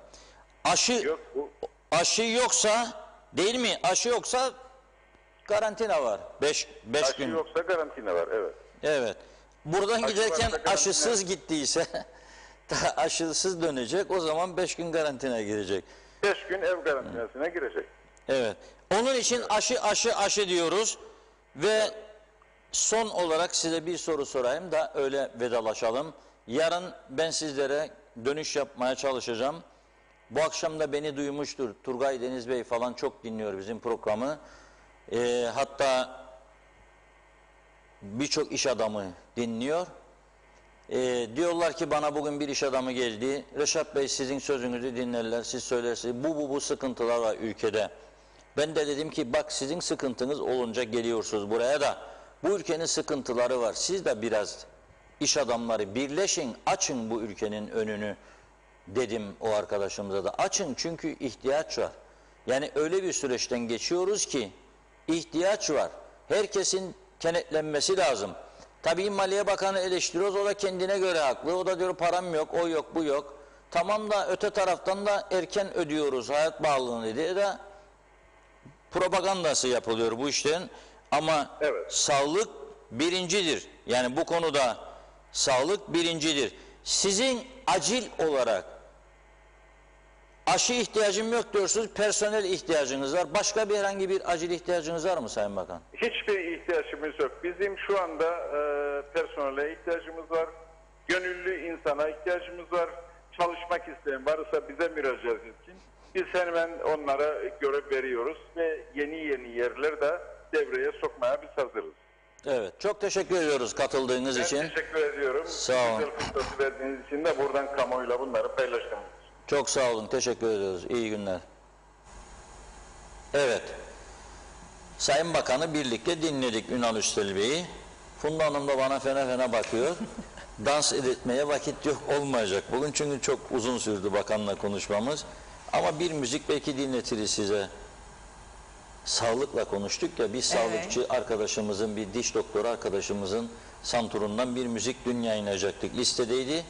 Yok, bu Aşı yoksa, değil mi? Aşı yoksa karantina var. 5 aşı gün. yoksa garantine var, evet. Evet. Buradan Aşı giderken varsa karantina. aşısız gittiyse aşısız dönecek. O zaman 5 gün karantinaya girecek. 5 gün ev karantinasına girecek. Evet. Onun için aşı diyoruz ve son olarak size bir soru sorayım da öyle vedalaşalım. Yarın ben sizlere dönüş yapmaya çalışacağım. Bu akşam da beni duymuştur. Turgay Deniz Bey falan çok dinliyor bizim programı. Hatta birçok iş adamı dinliyor. Diyorlar ki bana bugün bir iş adamı geldi. Reşat Bey sizin sözünüzü dinlerler, siz söylersiniz. Bu sıkıntılar var ülkede. Ben de dedim ki bak sizin sıkıntınız olunca geliyorsunuz buraya da. Bu ülkenin sıkıntıları var. Siz de biraz iş adamları birleşin, açın bu ülkenin önünü dedim o arkadaşımıza da. Açın çünkü ihtiyaç var. Yani öyle bir süreçten geçiyoruz ki ihtiyaç var. Herkesin kenetlenmesi lazım. Tabii Maliye Bakanı eleştiriyoruz, o da kendine göre haklı. O da diyor param yok, o yok, bu yok. Tamam da öte taraftan da erken ödüyoruz hayat pahalılığını diye de propagandası yapılıyor bu işlerin. Ama Evet. sağlık birincidir. Yani bu konuda sağlık birincidir. Sizin acil olarak aşı ihtiyacım yok diyorsunuz, personel ihtiyacınız var. Başka bir herhangi bir acil ihtiyacınız var mı Sayın Bakan? Hiçbir ihtiyacımız yok. Bizim şu anda personele ihtiyacımız var. Gönüllü insana ihtiyacımız var. Çalışmak isteyen varsa bize müracaat etsin. Biz hemen onlara görev veriyoruz ve yeni yerler de devreye sokmaya biz hazırız. Evet, çok teşekkür ediyoruz katıldığınız Ben için. teşekkür ediyorum. Sağ olun. Güzel fırsatı verdiğiniz için de buradan kamuoyuyla bunları paylaştığımız için. Çok sağ olun, teşekkür ediyoruz. İyi günler. Evet, Sayın Bakan'ı birlikte dinledik Ünal Üstel Bey'i. Funda Hanım da bana fena bakıyor. Dans etmeye vakit yok, olmayacak bugün çünkü çok uzun sürdü bakanla konuşmamız. Ama bir müzik belki dinletiriz size. Sağlıkla konuştuk ya, bir sağlıkçı arkadaşımızın, bir diş doktoru arkadaşımızın santurundan bir müzik dün yayınlayacaktık. Listedeydi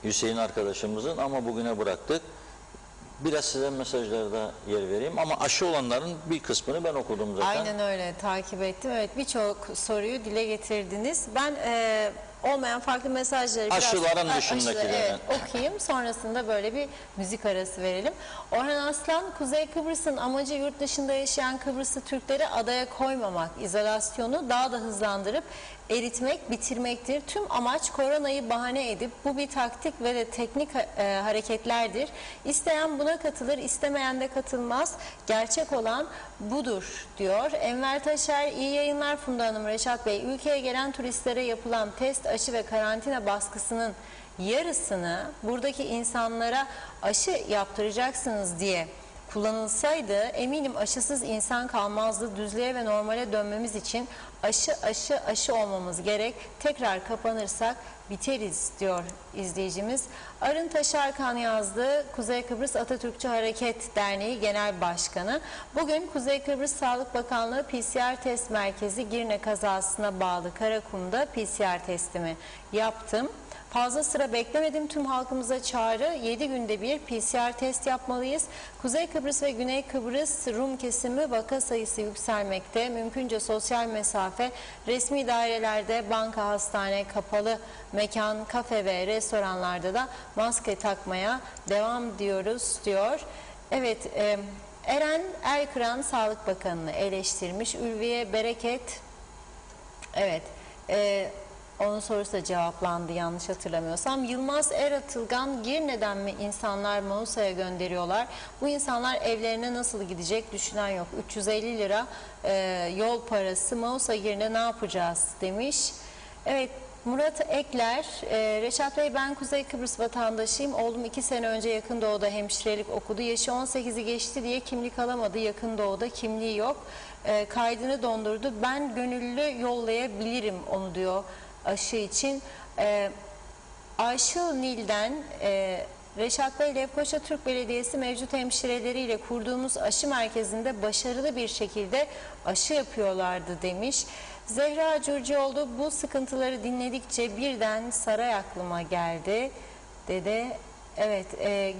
Hüseyin arkadaşımızın ama bugüne bıraktık. Biraz size mesajlarda yer vereyim ama aşı olanların bir kısmını ben okudum zaten. Aynen öyle, takip ettim. Evet, birçok soruyu dile getirdiniz. Ben olmayan farklı mesajları biraz Aşıların dışındakileri. evet, okuyayım. Sonrasında böyle bir müzik arası verelim. Orhan Aslan, Kuzey Kıbrıs'ın amacı yurt dışında yaşayan Kıbrıslı Türkleri adaya koymamak, izolasyonu daha da hızlandırıp eritmek, bitirmektir. Tüm amaç koronayı bahane edip bu bir taktik ve de teknik hareketlerdir. İsteyen buna katılır, istemeyen de katılmaz. Gerçek olan budur diyor. Enver Taşer, iyi yayınlar Funda Hanım, Reşat Bey. Ülkeye gelen turistlere yapılan test, aşı ve karantina baskısının yarısını buradaki insanlara aşı yaptıracaksınız diye kullanılsaydı eminim aşısız insan kalmazdı. Düzlüğe ve normale dönmemiz için aşı olmamız gerek. Tekrar kapanırsak biteriz diyor izleyicimiz. Arın Taşarkan yazdı. Kuzey Kıbrıs Atatürkçü Hareket Derneği Genel Başkanı. Bugün Kuzey Kıbrıs Sağlık Bakanlığı PCR test merkezi Girne kazasına bağlı Karakum'da PCR testimi yaptım. Fazla sıra beklemedim, tüm halkımıza çağrı, 7 günde bir PCR test yapmalıyız. Kuzey Kıbrıs ve Güney Kıbrıs Rum kesimi vaka sayısı yükselmekte. Mümkünce sosyal mesafe, resmi dairelerde, banka, hastane, kapalı mekan, kafe ve restoranlarda da maske takmaya devam diyoruz diyor. Evet, Eren Erkıran Sağlık Bakanı'nı eleştirmiş. Ülviye Bereket, evet, onun sorusu da cevaplandı yanlış hatırlamıyorsam. Yılmaz Eratılgan, Girne'den mi insanlar Mausa'ya gönderiyorlar? Bu insanlar evlerine nasıl gidecek düşünen yok. 350 lira yol parası, Mausa Girne ne yapacağız demiş. Evet, Murat Ekler, Reşat Bey, ben Kuzey Kıbrıs vatandaşıyım. Oğlum 2 sene önce Yakın Doğu'da hemşirelik okudu. Yaşı 18'i geçti diye kimlik alamadı. Yakın Doğu'da kimliği yok. Kaydını dondurdu. Ben gönüllü yollayabilirim onu diyor aşı için. Ayşıl Nil'den, Reşat Bey, Lefkoşa Türk Belediyesi mevcut hemşireleriyle kurduğumuz aşı merkezinde başarılı bir şekilde aşı yapıyorlardı demiş. Zehra Curcioğlu, bu sıkıntıları dinledikçe birden saray aklıma geldi dedi. Evet,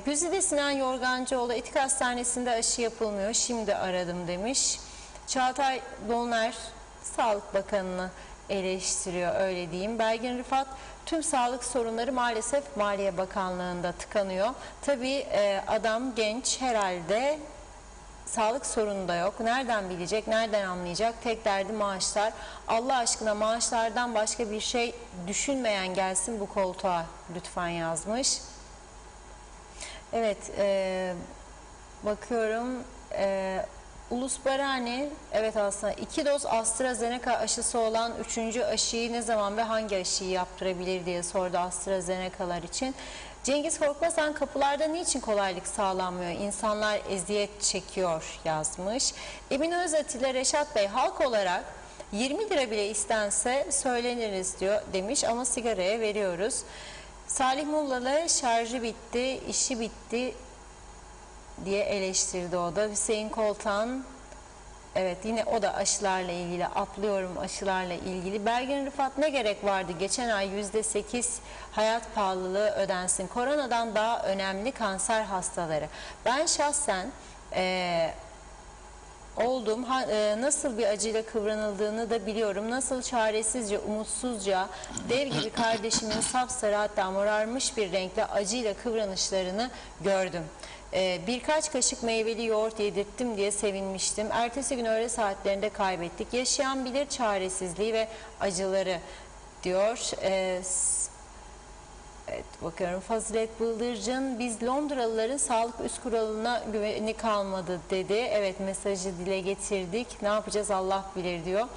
Güzide Sinan Yorgancıoğlu, Etik Hastanesi'nde aşı yapılmıyor, şimdi aradım demiş. Çağatay Dolner, Sağlık Bakanı'nı eleştiriyor, öyle diyeyim. Belgin Rıfat, tüm sağlık sorunları maalesef Maliye Bakanlığı'nda tıkanıyor. Tabii adam genç, herhalde sağlık sorunu da yok. Nereden bilecek, nereden anlayacak? Tek derdi maaşlar. Allah aşkına maaşlardan başka bir şey düşünmeyen gelsin bu koltuğa lütfen yazmış. Evet, bakıyorum. Ulus Barani, evet aslında 2 doz AstraZeneca aşısı olan 3. aşıyı ne zaman ve hangi aşıyı yaptırabilir diye sordu AstraZeneca'lar için. Cengiz Korkmazan, kapılarda niçin kolaylık sağlanmıyor? İnsanlar eziyet çekiyor yazmış. Emin Özat ile Reşat Bey, halk olarak 20 lira bile istense söyleniriz diyor demiş ama sigaraya veriyoruz. Salih Mullalı, şarjı bitti, işi bitti diye eleştirdi o da. Hüseyin Koltan, evet yine o da aşılarla ilgili, atlıyorum aşılarla ilgili. Belgin Rıfat, ne gerek vardı geçen ay %8 hayat pahalılığı ödensin. Koronadan daha önemli kanser hastaları. Ben şahsen oldum, nasıl bir acıyla kıvranıldığını da biliyorum. Nasıl çaresizce, umutsuzca dev gibi kardeşimin sapsarı, hatta morarmış bir renkle acıyla kıvranışlarını gördüm. Birkaç kaşık meyveli yoğurt yedirttim diye sevinmiştim. Ertesi gün öğle saatlerinde kaybettik. Yaşayan bilir çaresizliği ve acıları diyor. Evet, bakıyorum. Fazilet Bıldırcın, biz Londralıların sağlık üst kuralına güveni kalmadı dedi. Evet, mesajı dile getirdik. Ne yapacağız Allah bilir diyor.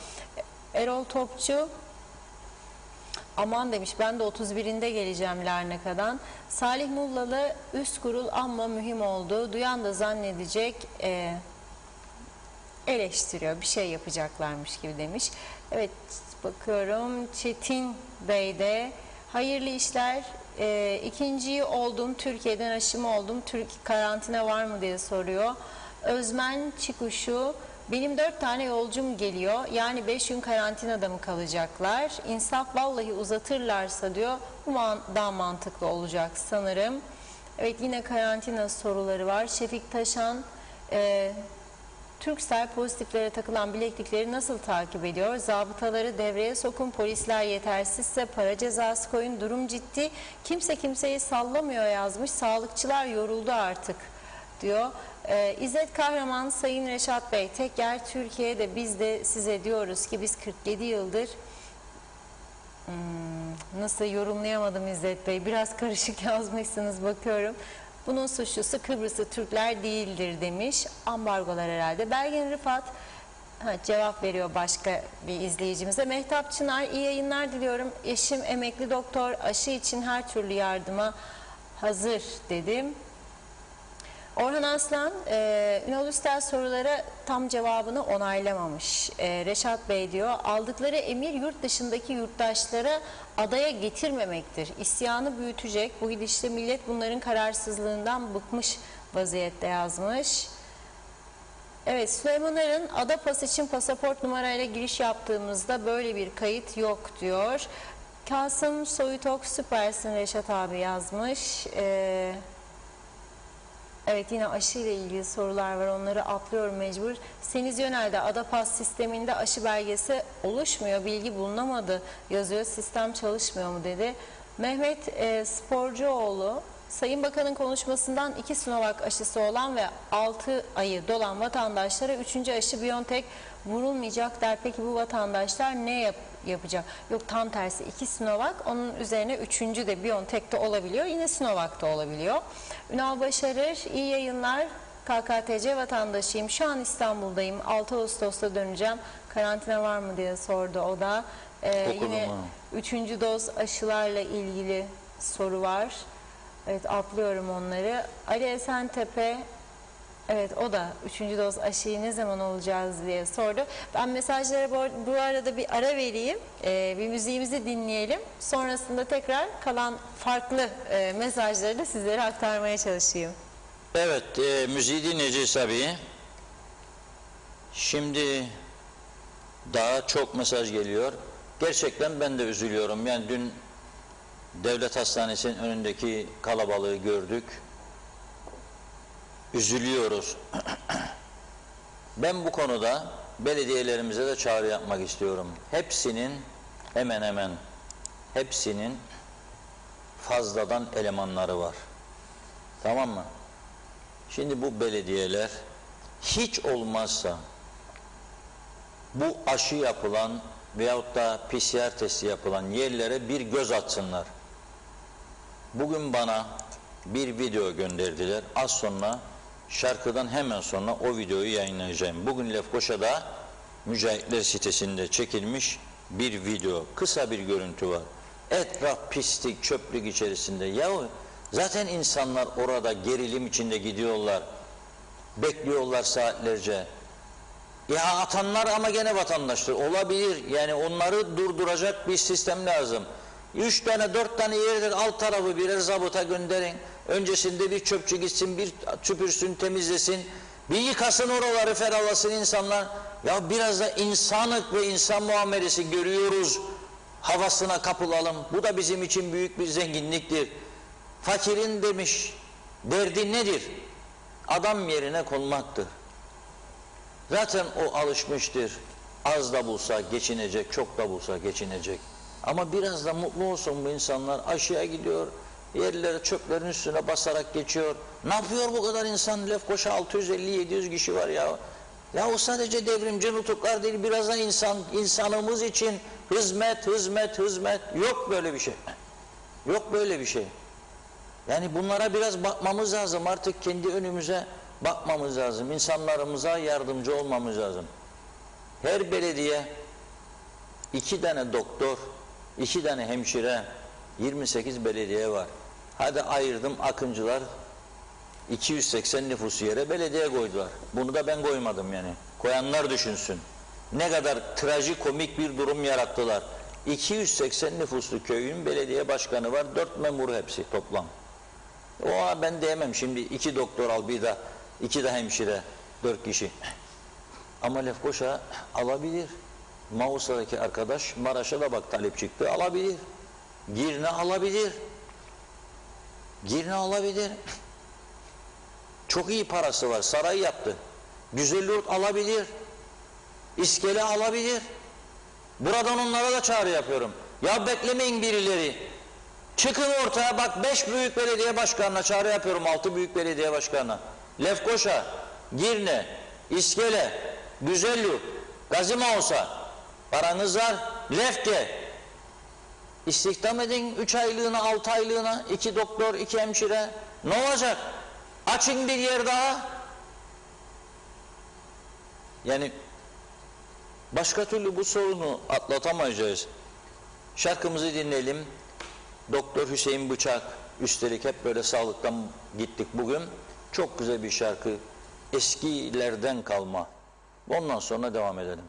Erol Topçu, aman demiş, ben de 31'inde geleceğim Larnaka'dan. Salih Mullalı, üst kurul amma mühim oldu. Duyan da zannedecek, eleştiriyor. Bir şey yapacaklarmış gibi demiş. Evet, bakıyorum. Çetin Bey de, hayırlı işler. İkinciyi oldum, Türkiye'den aşımı oldum. Karantina var mı diye soruyor. Özmen Çikuşu, benim 4 tane yolcum geliyor. Yani 5 gün karantinada mı kalacaklar? İnsaf, vallahi uzatırlarsa diyor. Bu daha mantıklı olacak sanırım. Evet, yine karantina soruları var. Şefik Taşan, Turkcell pozitiflere takılan bileklikleri nasıl takip ediyor? Zabıtaları devreye sokun, polisler yetersizse para cezası koyun, durum ciddi. Kimse kimseyi sallamıyor yazmış. Sağlıkçılar yoruldu artık diyor. İzzet Kahraman, Sayın Reşat Bey, tek yer Türkiye'de, biz de size diyoruz ki biz 47 yıldır nasıl yorumlayamadım İzzet Bey, biraz karışık yazmışsınız bakıyorum. Bunun suçlusu Kıbrıslı Türkler değildir demiş. Ambargolar herhalde. Belgin Rıfat cevap veriyor başka bir izleyicimize. Mehtap Çınar, iyi yayınlar diliyorum. Eşim emekli doktor, aşı için her türlü yardıma hazır dedim. Orhan Aslan, Ünal Üstel sorulara tam cevabını onaylamamış. Reşat Bey diyor, aldıkları emir yurt dışındaki yurttaşlara adaya getirmemektir. İsyanı büyütecek. Bu gidişle millet bunların kararsızlığından bıkmış vaziyette yazmış. Evet, Süleyman Arın, ada pas için pasaport numarayla giriş yaptığımızda böyle bir kayıt yok diyor. Kasım Soyutok, süpersin Reşat abi yazmış. Evet, yine aşı ile ilgili sorular var, onları atlıyorum mecbur. Seniz Yönel'de Adapas sisteminde aşı belgesi oluşmuyor, bilgi bulunamadı yazıyor, sistem çalışmıyor mu dedi. Mehmet Sporcuoğlu, Sayın Bakan'ın konuşmasından 2 Sinovac aşısı olan ve 6 ayı dolan vatandaşlara 3. aşı BioNTech vurulmayacak der. Peki bu vatandaşlar ne yapacak? Yok, tam tersi, 2 Sinovac, onun üzerine 3. de BioNTech'te olabiliyor, yine Sinovac'ta olabiliyor. Ünal Başarır, iyi yayınlar. KKTC vatandaşıyım. Şu an İstanbul'dayım. 6 Ağustos'ta döneceğim. Karantina var mı diye sordu o da. Yine 3. doz aşılarla ilgili soru var. Evet, atlıyorum onları. Ali Esentepe, evet, o da 3. doz aşıyı ne zaman olacağız diye sordu. Ben mesajlara bu arada bir ara vereyim. Bir müziğimizi dinleyelim. Sonrasında tekrar kalan farklı mesajları da sizlere aktarmaya çalışayım. Evet, müziği dinleyeceğiz tabii. Şimdi daha çok mesaj geliyor. Gerçekten ben de üzülüyorum. Yani dün devlet hastanesinin önündeki kalabalığı gördük. Üzülüyoruz. Ben bu konuda belediyelerimize de çağrı yapmak istiyorum. Hepsinin, hemen hemen hepsinin fazladan elemanları var. Tamam mı? Şimdi bu belediyeler hiç olmazsa bu aşı yapılan veyahut da PCR testi yapılan yerlere bir göz atsınlar. Bugün bana bir video gönderdiler. Az sonra, şarkıdan hemen sonra o videoyu yayınlayacağım. Bugün Lefkoşa'da Mücahitler sitesinde çekilmiş bir video. Kısa bir görüntü var. Etraf pislik, çöplük içerisinde. Yahu zaten insanlar orada gerilim içinde gidiyorlar. Bekliyorlar saatlerce. Ya atanlar ama gene vatandaştır. Olabilir. Yani onları durduracak bir sistem lazım. 3 tane 4 tane yerdir, alt tarafı birer zabıta gönderin. Öncesinde bir çöpçü gitsin, bir süpürsün, temizlesin. Bir yıkasın oraları, ferahlasın insanlar. Ya biraz da insanlık ve insan muamelesi görüyoruz. Havasına kapılalım. Bu da bizim için büyük bir zenginliktir. Fakirin demiş, derdi nedir? Adam yerine konmaktır. Zaten o alışmıştır. Az da bulsa geçinecek, çok da bulsa geçinecek. Ama biraz da mutlu olsun bu insanlar. Aşağıya gidiyor, yerlere çöplerin üstüne basarak geçiyor. Ne yapıyor bu kadar insan? Lefkoşa 650-700 kişi var ya. Ya o sadece devrimci nutuklar değil, biraz da insanımız için hizmet. Yok böyle bir şey. Yok böyle bir şey. Yani bunlara biraz bakmamız lazım. Artık kendi önümüze bakmamız lazım. İnsanlarımıza yardımcı olmamız lazım. Her belediye 2 tane doktor, 2 tane hemşire, 28 belediye var. Hadi ayırdım, Akıncılar 280 nüfus yere belediye koydular. Bunu da ben koymadım yani. Koyanlar düşünsün. Ne kadar trajikomik bir durum yarattılar. 280 nüfuslu köyün belediye başkanı var, 4 memur hepsi toplam. O ben diyemem şimdi 2 doktor al, bir de 2 de hemşire, 4 kişi. Ama Lefkoşa alabilir. Mausa'daki arkadaş Maraş'a da bak talep çıktı, alabilir. Girne alabilir. Girne alabilir. Çok iyi parası var, saray yaptı. Güzelyurt alabilir. İskele alabilir. Buradan onlara da çağrı yapıyorum. Ya beklemeyin birileri. Çıkın ortaya, bak 5 büyük belediye başkanına çağrı yapıyorum, 6 büyük belediye başkanına. Lefkoşa, Girne, İskele, Güzelyurt, Gazimavsa, paranız var, Lefke. İstihdam edin 3 aylığına, 6 aylığına, 2 doktor, 2 hemşire. Ne olacak? Açın bir yer daha. Yani başka türlü bu sorunu atlatamayacağız. Şarkımızı dinleyelim. Doktor Hüseyin Bıçak, üstelik hep böyle sağlıktan gittik bugün. Çok güzel bir şarkı, eskilerden kalma. Ondan sonra devam edelim.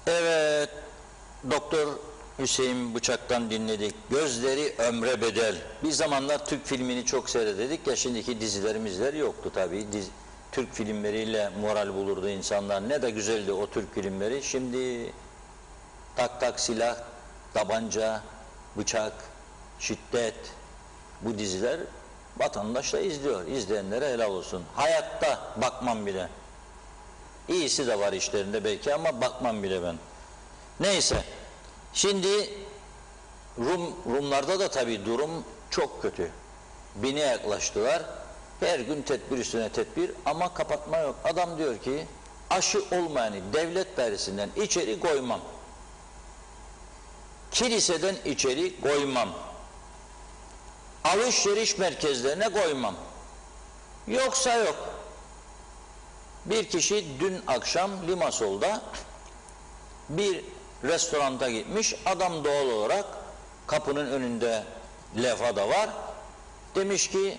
Evet, Doktor Hüseyin Bıçak'tan dinledik. Gözleri ömre bedel. Bir zamanlar Türk filmini çok seyrededik ya, şimdiki dizilerimizler yoktu tabii. Türk filmleriyle moral bulurdu insanlar. Ne de güzeldi o Türk filmleri. Şimdi tak tak silah, tabanca, bıçak, şiddet, bu diziler vatandaş da izliyor. İzleyenlere helal olsun. Hayatta bakmam bile. İyisi de var işlerinde belki ama bakmam bile ben. Neyse. Şimdi Rumlarda da tabii durum çok kötü. 1000'e yaklaştılar. Her gün tedbir üstüne tedbir ama kapatma yok. Adam diyor ki aşı olmayanı devlet dairesinden içeri koymam. Kiliseden içeri koymam. Alışveriş merkezlerine koymam. Yoksa yok. Bir kişi dün akşam Limasol'da bir restoranta gitmiş. Adam doğal olarak kapının önünde levha da var. Demiş ki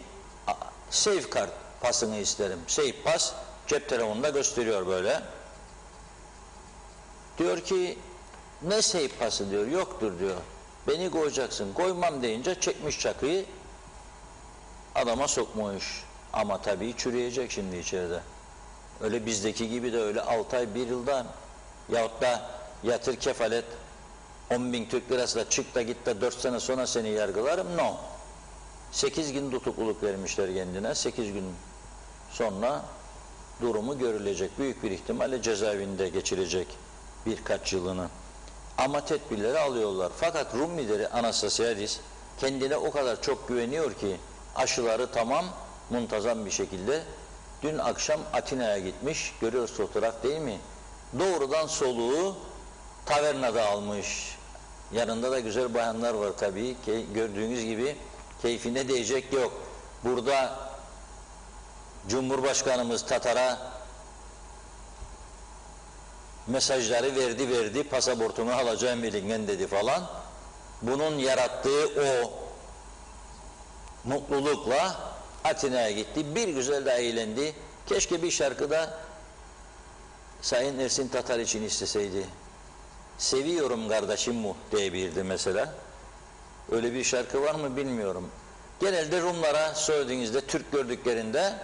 Safecard pasını isterim. Safe pas cep telefonunda gösteriyor böyle. Diyor ki ne safe pası diyor, yoktur diyor. Beni koyacaksın. Koymam deyince çekmiş çakıyı adama sokmuş. Ama tabii çürüyecek şimdi içeride. Öyle bizdeki gibi de öyle 6 ay 1 yıldan yahut da yatır kefalet 10.000 Türk lirasıyla çık da git de 4 sene sonra seni yargılarım. No. 8 gün tutukluluk vermişler kendine. 8 gün sonra durumu görülecek. Büyük bir ihtimalle cezaevinde geçirecek birkaç yılını. Ama tedbirleri alıyorlar. Fakat Rum lideri Anastasiadis kendine o kadar çok güveniyor ki aşıları tamam, muntazam bir şekilde. Dün akşam Atina'ya gitmiş. Görüyoruz fotoğraf değil mi? Doğrudan soluğu tavernada almış. Yanında da güzel bayanlar var tabii. Gördüğünüz gibi keyfine değecek yok. Burada Cumhurbaşkanımız Tatar'a mesajları verdi, pasaportunu alacağım elinden dedi falan. Bunun yarattığı o mutlulukla Atina'ya gitti. Bir güzel de eğlendi. Keşke bir şarkıda Sayın Ersin Tatar için isteseydi. Seviyorum kardeşim mu diyebilirdi mesela. Öyle bir şarkı var mı bilmiyorum. Genelde Rumlara söylediğinizde, Türk gördüklerinde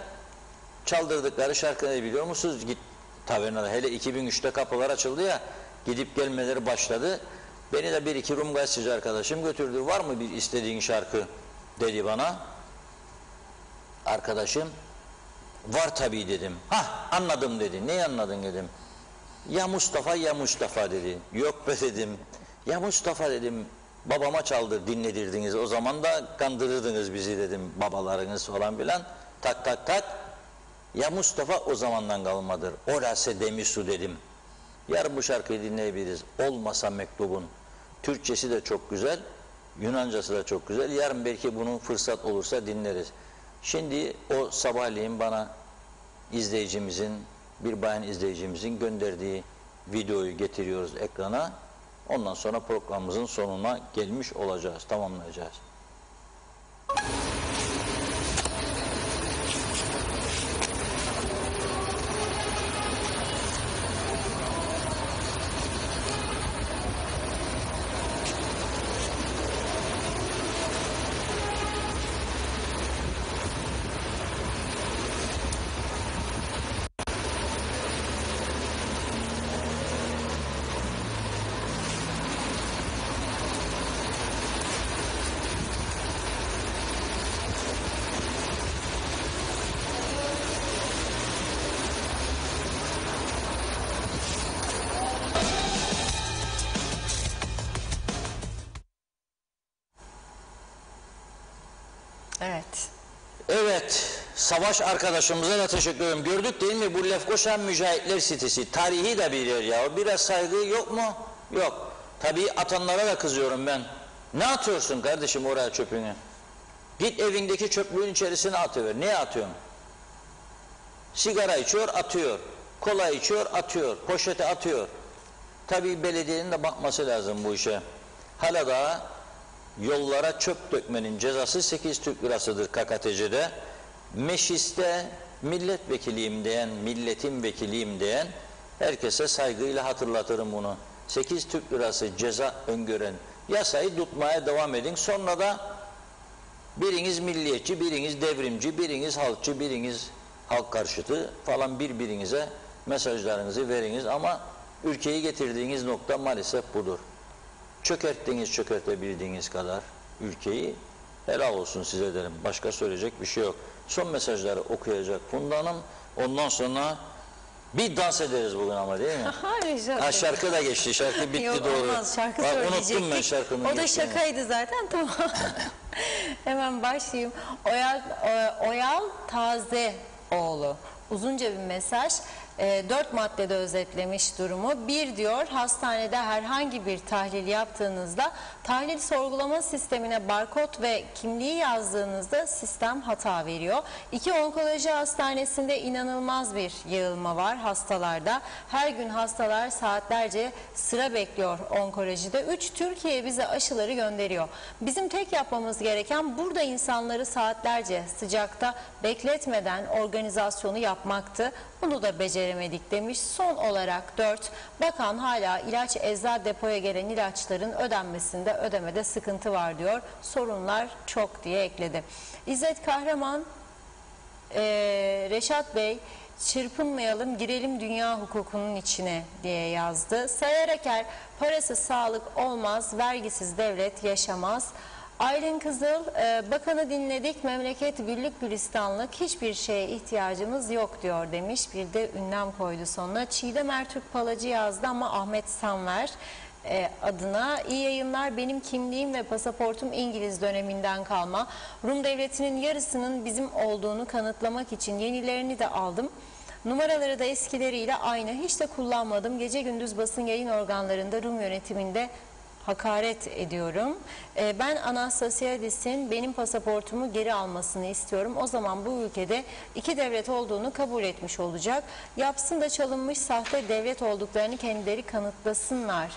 çaldırdıkları şarkı ne biliyor musunuz? Git tavernada. Hele 2003'te kapılar açıldı ya, gidip gelmeleri başladı. Beni de bir iki Rum gazeteci arkadaşım götürdü. Var mı bir istediğin şarkı dedi bana. Arkadaşım, var tabii dedim. Hah, anladım dedi. Neyi anladın dedim. Ya Mustafa ya Mustafa dedi. Yok be dedim. Ya Mustafa dedim. Babama çaldır dinledirdiniz. O zaman da kandırırdınız bizi dedim. Babalarınız falan filan. Tak tak tak. Ya Mustafa o zamandan kalmadır. Orası demisu dedim. Yarın bu şarkıyı dinleyebiliriz. Olmasa mektubun. Türkçesi de çok güzel. Yunancası da çok güzel. Yarın belki bunun fırsat olursa dinleriz. Şimdi o sabahleyin bana izleyicimizin, bir bayan izleyicimizin gönderdiği videoyu getiriyoruz ekrana. Ondan sonra programımızın sonuna gelmiş olacağız, tamamlayacağız. Evet. Evet, Savaş arkadaşımıza da teşekkür ederim. Gördük değil mi bu Lefkoşa Mücahitler sitesi, tarihi de bir yer ya. Biraz saygı yok mu? Yok. Tabii atanlara da kızıyorum ben. Ne atıyorsun kardeşim oraya çöpünü? Git evindeki çöplüğün içerisine atıver. Niye atıyorsun? Sigara içiyor, atıyor. Kola içiyor, atıyor. Poşete atıyor. Tabii belediyenin de bakması lazım bu işe. Hala daha yollara çöp dökmenin cezası 8 Türk lirasıdır KKTC'de. Mecliste milletvekiliyim diyen, milletin vekiliyim diyen herkese saygıyla hatırlatırım bunu. 8 Türk lirası ceza öngören yasayı tutmaya devam edin. Sonra da biriniz milliyetçi, biriniz devrimci, biriniz halkçı, biriniz halk karşıtı falan birbirinize mesajlarınızı veriniz. Ama ülkeyi getirdiğiniz nokta maalesef budur. Çökerttiniz çökertebildiğiniz kadar ülkeyi, helal olsun size derim. Başka söyleyecek bir şey yok. Son mesajları okuyacak Funda Hanım. Ondan sonra bir dans ederiz bugün ama değil mi? Ha, şarkı da geçti. Şarkı bitti. Yok, doğru. Olmaz, şarkı Bak, söyleyecektik. unuttum ben şarkının O da geçtiğini. şakaydı zaten, tamam. Hemen başlayayım. Oyal Tazeoğlu uzunca bir mesaj. 4 maddede özetlemiş durumu. 1 diyor, hastanede herhangi bir tahlil yaptığınızda tahlil sorgulama sistemine barkod ve kimliği yazdığınızda sistem hata veriyor. 2, onkoloji hastanesinde inanılmaz bir yığılma var hastalarda. Her gün hastalar saatlerce sıra bekliyor onkolojide. 3, Türkiye bize aşıları gönderiyor. Bizim tek yapmamız gereken burada insanları saatlerce sıcakta bekletmeden organizasyonu yapmaktı. Bunu da beceremedik demiş. Son olarak 4, bakan hala ilaç eczacı depoya gelen ilaçların ödemede sıkıntı var diyor. Sorunlar çok diye ekledi. İzzet Kahraman, Reşat Bey, Çırpınmayalım, girelim dünya hukukunun içine diye yazdı. Sayar Aker, parasız sağlık olmaz, vergisiz devlet yaşamaz. Aylin Kızıl, bakanı dinledik, memleket güllük gülistanlık, hiçbir şeye ihtiyacımız yok diyor demiş. Bir de ünlem koydu sonuna. Çiğdem Ertürk Palacı yazdı ama Ahmet Sanver adına iyi yayınlar. Benim kimliğim ve pasaportum İngiliz döneminden kalma. Rum devletinin yarısının bizim olduğunu kanıtlamak için yenilerini de aldım. Numaraları da eskileriyle aynı. Hiç de kullanmadım. Gece gündüz basın yayın organlarında Rum yönetiminde hakaret ediyorum. Ben Anastasiadis'in benim pasaportumu geri almasını istiyorum. O zaman bu ülkede iki devlet olduğunu kabul etmiş olacak. Yapsın da çalınmış sahte devlet olduklarını kendileri kanıtlasınlar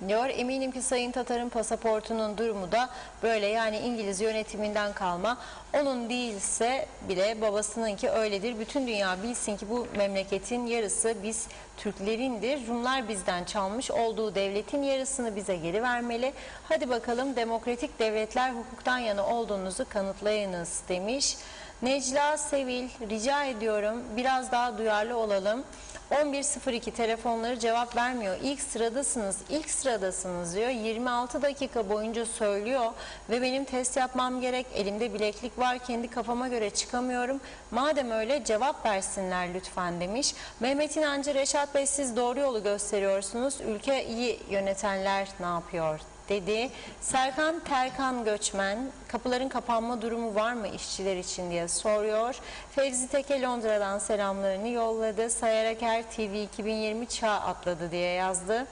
diyor. Eminim ki Sayın Tatar'ın pasaportunun durumu da böyle, yani İngiliz yönetiminden kalma. Onun değilse bile babasınınki öyledir. Bütün dünya bilsin ki bu memleketin yarısı biz Türklerindir. Rumlar bizden çalmış olduğu devletin yarısını bize geri vermeli. Hadi bakalım demokratik devletler hukuktan yana olduğunuzu kanıtlayınız demiş. Necla Sevil, rica ediyorum biraz daha duyarlı olalım. 11.02 telefonları cevap vermiyor. İlk sıradasınız diyor. 26 dakika boyunca söylüyor ve benim test yapmam gerek. Elimde bileklik var. Kendi kafama göre çıkamıyorum. Madem öyle cevap versinler lütfen demiş. Mehmet İnancı, Reşat Bey siz doğru yolu gösteriyorsunuz. Ülkeyi yönetenler ne yapıyor dedi. Serkan Terkan Göçmen, kapıların kapanma durumu var mı işçiler için diye soruyor. Fevzi Teke Londra'dan selamlarını yolladı. Sayar Aker TV 2020 çağ atladı diye yazdı.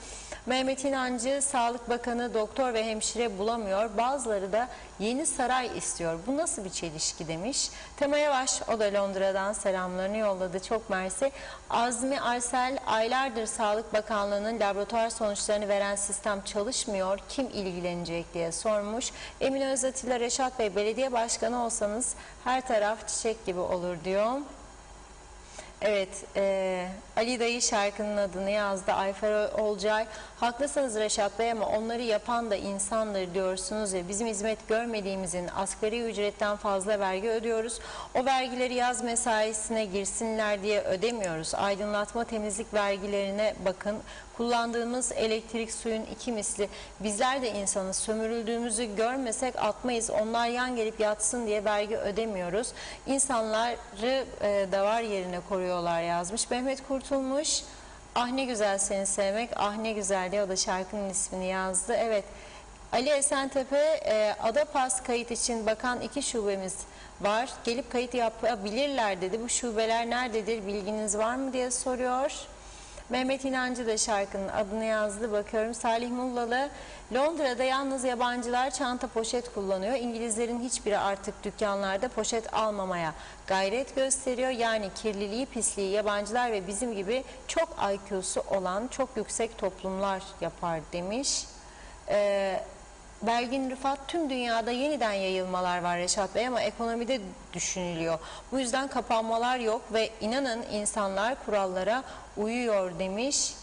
Mehmet İnancı, Sağlık Bakanı doktor ve hemşire bulamıyor. Bazıları da yeni saray istiyor. Bu nasıl bir çelişki demiş. Tema Yavaş, o da Londra'dan selamlarını yolladı. Çok mersi. Azmi Arsel, aylardır Sağlık Bakanlığı'nın laboratuvar sonuçlarını veren sistem çalışmıyor. Kim ilgilenecek diye sormuş. Emine Özatilla, Reşat Bey belediye başkanı olsanız her taraf çiçek gibi olur diyor. Evet, Ali Dayı şarkının adını yazdı. Ayfer Olcay, haklısınız Reşat Bey ama onları yapan da insandır diyorsunuz ya, bizim hizmet görmediğimizin asgari ücretten fazla vergi ödüyoruz. O vergileri yaz mesaisine girsinler diye ödemiyoruz. Aydınlatma, temizlik vergilerine bakın. Kullandığımız elektrik suyun 2 misli. Bizler de insanız. Sömürüldüğümüzü görmesek atmayız. Onlar yan gelip yatsın diye vergi ödemiyoruz. İnsanları da var yerine koruyorlar yazmış. Mehmet Kurtulmuş, ah ne güzel seni sevmek, ah ne güzel diye, o da şarkının ismini yazdı. Evet, Ali Esentepe, Adapas kayıt için bakan 2 şubemiz var. Gelip kayıt yapabilirler dedi. Bu şubeler nerededir, bilginiz var mı diye soruyor. Mehmet İnancı da şarkının adını yazdı. Bakıyorum. Salih Mullalı, Londra'da yalnız yabancılar çanta poşet kullanıyor. İngilizlerin hiçbiri artık dükkanlarda poşet almamaya gayret gösteriyor. Yani kirliliği, pisliği yabancılar ve bizim gibi çok IQ'su olan çok yüksek toplumlar yapar demiş. Belgin Rıfat, tüm dünyada yeniden yayılmalar var Reşat Bey ama ekonomide düşünülüyor. Bu yüzden kapanmalar yok ve inanın insanlar kurallara uyuyor demiş.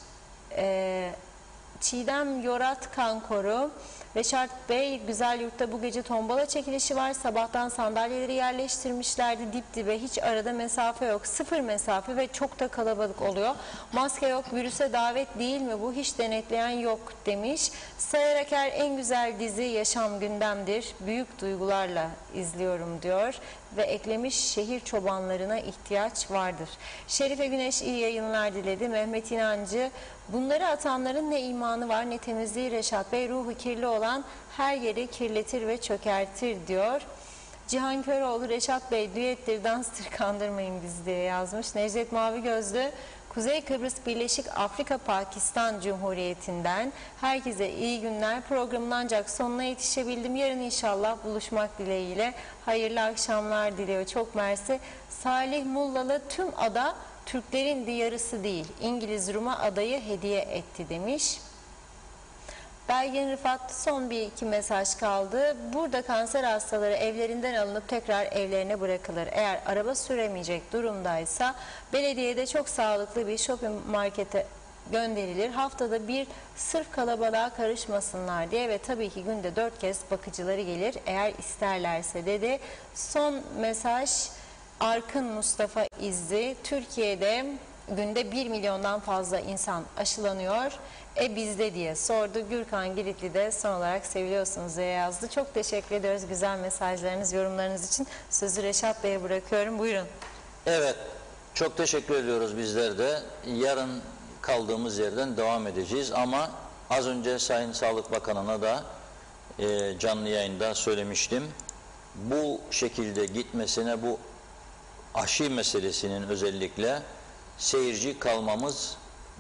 Çiğdem Yorat Kankoru, Reşat Bey güzel yurtta bu gece tombala çekilişi var. Sabahtan sandalyeleri yerleştirmişlerdi dip dibe, hiç arada mesafe yok, 0 mesafe ve çok da kalabalık oluyor. Maske yok, virüse davet değil mi bu, hiç denetleyen yok demiş. Sayar Aker, en güzel dizi Yaşam Gündemdir, büyük duygularla izliyorum diyor ve eklemiş, şehir çobanlarına ihtiyaç vardır. Şerife Güneş iyi yayınlar diledi. Mehmet İnancı, bunları atanların ne imanı var ne temizliği Reşat Bey, ruhu kirli olan her yeri kirletir ve çökertir diyor. Cihan Köroğlu, Reşat Bey düettir, danstır, kandırmayın bizi diye yazmış. Necdet Mavi Gözlü, Kuzey Kıbrıs Birleşik Afrika Pakistan Cumhuriyeti'nden herkese iyi günler. Programın ancak sonuna yetişebildim. Yarın inşallah buluşmak dileğiyle. Hayırlı akşamlar diliyor. Çok mersi. Salih Mullalı, tüm ada Türklerin diyarısı değil, İngiliz Rum'a adayı hediye etti demiş. Belgin Rıfat, son 1-2 mesaj kaldı. Burada kanser hastaları evlerinden alınıp tekrar evlerine bırakılır. Eğer araba süremeyecek durumdaysa belediyede çok sağlıklı bir shopping markete gönderilir. Haftada bir, sırf kalabalığa karışmasınlar diye ve tabii ki günde 4 kez bakıcıları gelir eğer isterlerse dedi. Son mesaj Arkın Mustafa İzzi, Türkiye'de günde 1 milyondan fazla insan aşılanıyor. Bizde diye sordu. Gürkan Giritli de son olarak seviliyorsunuz diye yazdı. Çok teşekkür ediyoruz güzel mesajlarınız, yorumlarınız için. Sözü Reşat Bey'e bırakıyorum. Buyurun. Evet, çok teşekkür ediyoruz bizler de. Yarın kaldığımız yerden devam edeceğiz ama az önce Sayın Sağlık Bakanı'na da canlı yayında söylemiştim. Bu şekilde gitmesine, bu aşı meselesinin özellikle seyirci kalmamız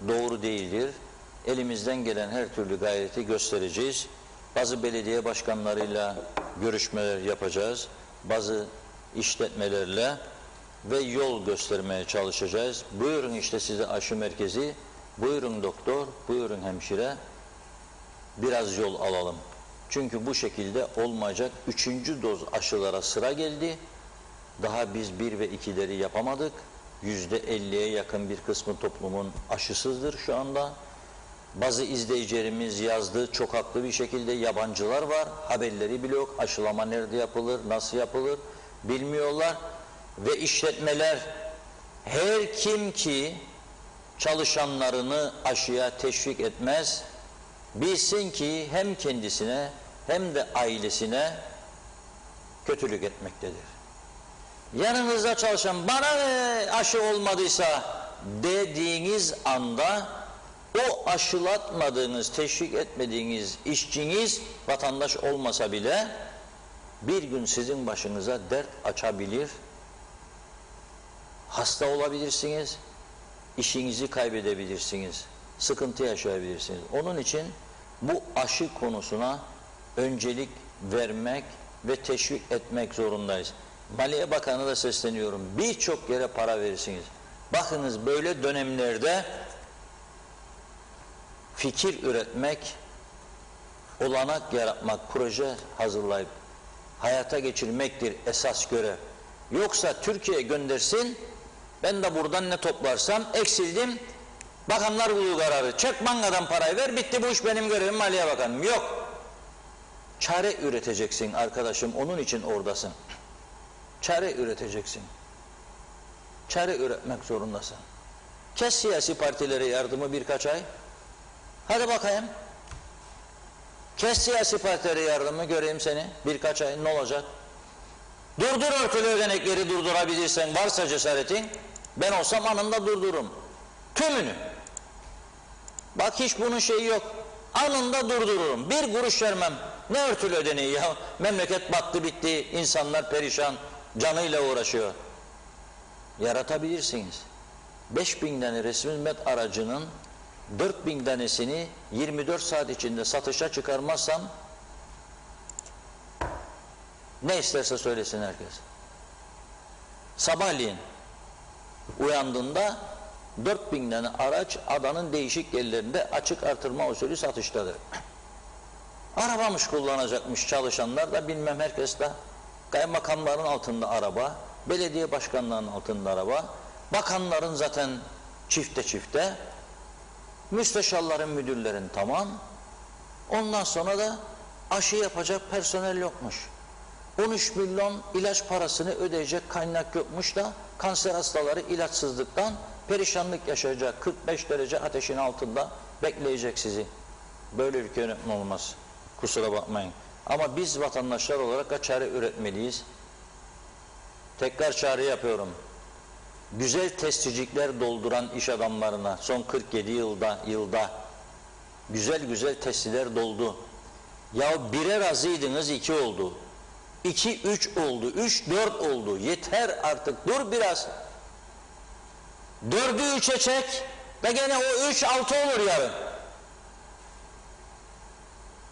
doğru değildir. Elimizden gelen her türlü gayreti göstereceğiz. Bazı belediye başkanlarıyla görüşmeler yapacağız. Bazı işletmelerle ve yol göstermeye çalışacağız. Buyurun işte size aşı merkezi, buyurun doktor, buyurun hemşire, biraz yol alalım. Çünkü bu şekilde olmayacak. 3. doz aşılara sıra geldi. Daha biz 1 ve 2'leri yapamadık. %50'ye yakın bir kısmı toplumun aşısızdır şu anda. Bazı izleyicilerimiz yazdı, çok haklı bir şekilde yabancılar var, haberleri bile yok. Aşılama nerede yapılır, nasıl yapılır bilmiyorlar. Ve işletmeler, her kim ki çalışanlarını aşıya teşvik etmez, bilsin ki hem kendisine hem de ailesine kötülük etmektedir. Yanınızda çalışan bana aşı olmadıysa dediğiniz anda o aşılatmadığınız, teşvik etmediğiniz işçiniz vatandaş olmasa bile bir gün sizin başınıza dert açabilir, hasta olabilirsiniz, işinizi kaybedebilirsiniz, sıkıntı yaşayabilirsiniz. Onun için bu aşı konusuna öncelik vermek ve teşvik etmek zorundayız. Maliye Bakanı'na da sesleniyorum. Birçok yere para verirsiniz. Bakınız böyle dönemlerde fikir üretmek, olanak yaratmak, proje hazırlayıp hayata geçirmektir esas görev. Yoksa Türkiye'ye göndersin, ben de buradan ne toplarsam eksildim, bakanlar buluyor kararı. Çek bankadan parayı ver, bitti bu iş, benim görevim Maliye Bakanım. Yok. Çare üreteceksin arkadaşım, onun için oradasın. Çare üreteceksin. Çare üretmek zorundasın. Kes siyasi partilere yardımı birkaç ay. Hadi bakayım. Kes siyasi partilere yardımı, göreyim seni birkaç ay, ne olacak? Durdur örtülü ödenekleri, durdurabilirsen, varsa cesaretin. Ben olsam anında durdururum. Tümünü. Bak hiç bunun şeyi yok. Anında durdururum. Bir kuruş vermem. Ne örtülü ödeneği ya? Memleket battı bitti. İnsanlar perişan. Canıyla uğraşıyor. Yaratabilirsiniz. 5000 tane resmi hizmet aracının 4000 tanesini 24 saat içinde satışa çıkarmazsam ne isterse söylesin herkes. Sabahleyin uyandığında 4000 tane araç adanın değişik yerlerinde açık artırma usulü satıştadır. Arabamış kullanacakmış çalışanlar da, bilmem herkes de. Kaymakamların altında araba, belediye başkanlarının altında araba, bakanların zaten çifte, müsteşarların, müdürlerin tamam. Ondan sonra da aşı yapacak personel yokmuş. 13 milyon ilaç parasını ödeyecek kaynak yokmuş da kanser hastaları ilaçsızlıktan perişanlık yaşayacak, 45 derece ateşin altında bekleyecek sizi. Böyle ülke yönetimi olmaz. Kusura bakmayın. Ama biz vatandaşlar olarak çare üretmeliyiz. Tekrar çağrı yapıyorum. Güzel testicikler dolduran iş adamlarına son 47 yılda güzel testiler doldu. Ya 1'e razıydınız, 2 oldu. 2, 3 oldu. 3, 4 oldu. Yeter artık. Dur biraz. 4'ü 3'e çek ve gene o 3, 6 olur yarın.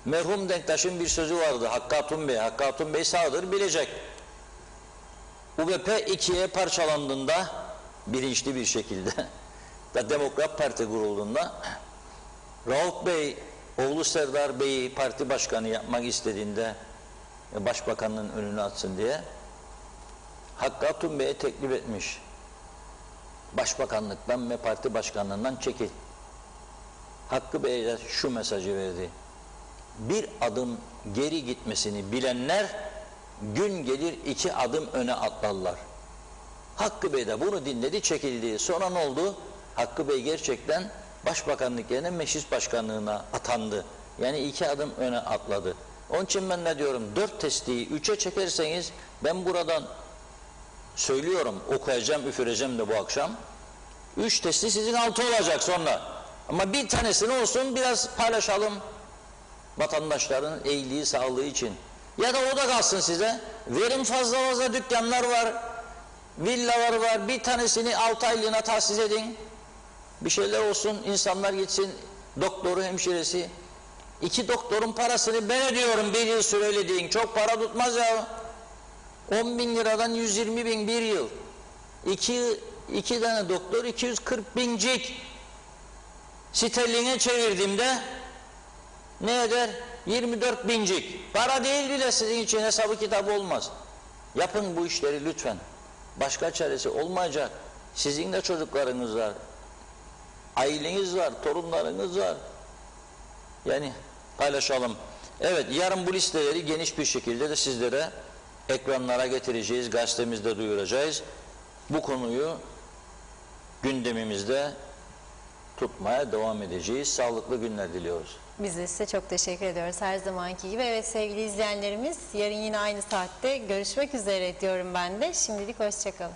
Merhum Denktaş'ın bir sözü vardı. Hakkı Hatun Bey sağdır, bilecek. UBP 2'ye parçalandığında bilinçli bir şekilde da Demokrat Parti kurulduğunda Rauf Bey oğlu Serdar Bey'i parti başkanı yapmak istediğinde başbakanın önüne atsın diye Hakkı Hatun Bey'e teklif etmiş. Başbakanlıktan ve parti başkanlığından çekil. Hakkı Bey de şu mesajı verdi. Bir adım geri gitmesini bilenler gün gelir 2 adım öne atlarlar. Hakkı Bey de bunu dinledi, çekildi. Sonra ne oldu? Hakkı Bey gerçekten başbakanlık yerine meclis başkanlığına atandı. Yani 2 adım öne atladı. Onun için ben ne diyorum? 4 testiyi 3'e çekerseniz, ben buradan söylüyorum, okuyacağım, üfüreceğim de bu akşam. 3 testi sizin 6 olacak sonra. Ama bir tanesini olsun, biraz paylaşalım vatandaşların iyiliği, sağlığı için. Ya da o da kalsın size. Verin, fazla dükkanlar var, villalar var. Bir tanesini 6 aylığına tahsis edin. Bir şeyler olsun, insanlar gitsin, doktoru, hemşiresi. 2 doktorun parasını ben ödüyorum, 1 yıl süreli deyin. Çok para tutmaz ya. 10 bin liradan 120 bin bir yıl. 2 tane doktor 240 bincik. Sterline çevirdiğimde ne eder? 24 bincik. Para değil bile, sizin için hesabı kitabı olmaz. Yapın bu işleri lütfen. Başka çaresi olmayacak. Sizin de çocuklarınız var. Aileniz var, torunlarınız var. Yani paylaşalım. Evet, yarın bu listeleri geniş bir şekilde de sizlere ekranlara getireceğiz, gazetemizde duyuracağız. Bu konuyu gündemimizde tutmaya devam edeceğiz. Sağlıklı günler diliyoruz. Biz de size çok teşekkür ediyoruz her zamanki gibi. Evet sevgili izleyenlerimiz, yarın yine aynı saatte görüşmek üzere diyorum ben de. Şimdilik hoşçakalın.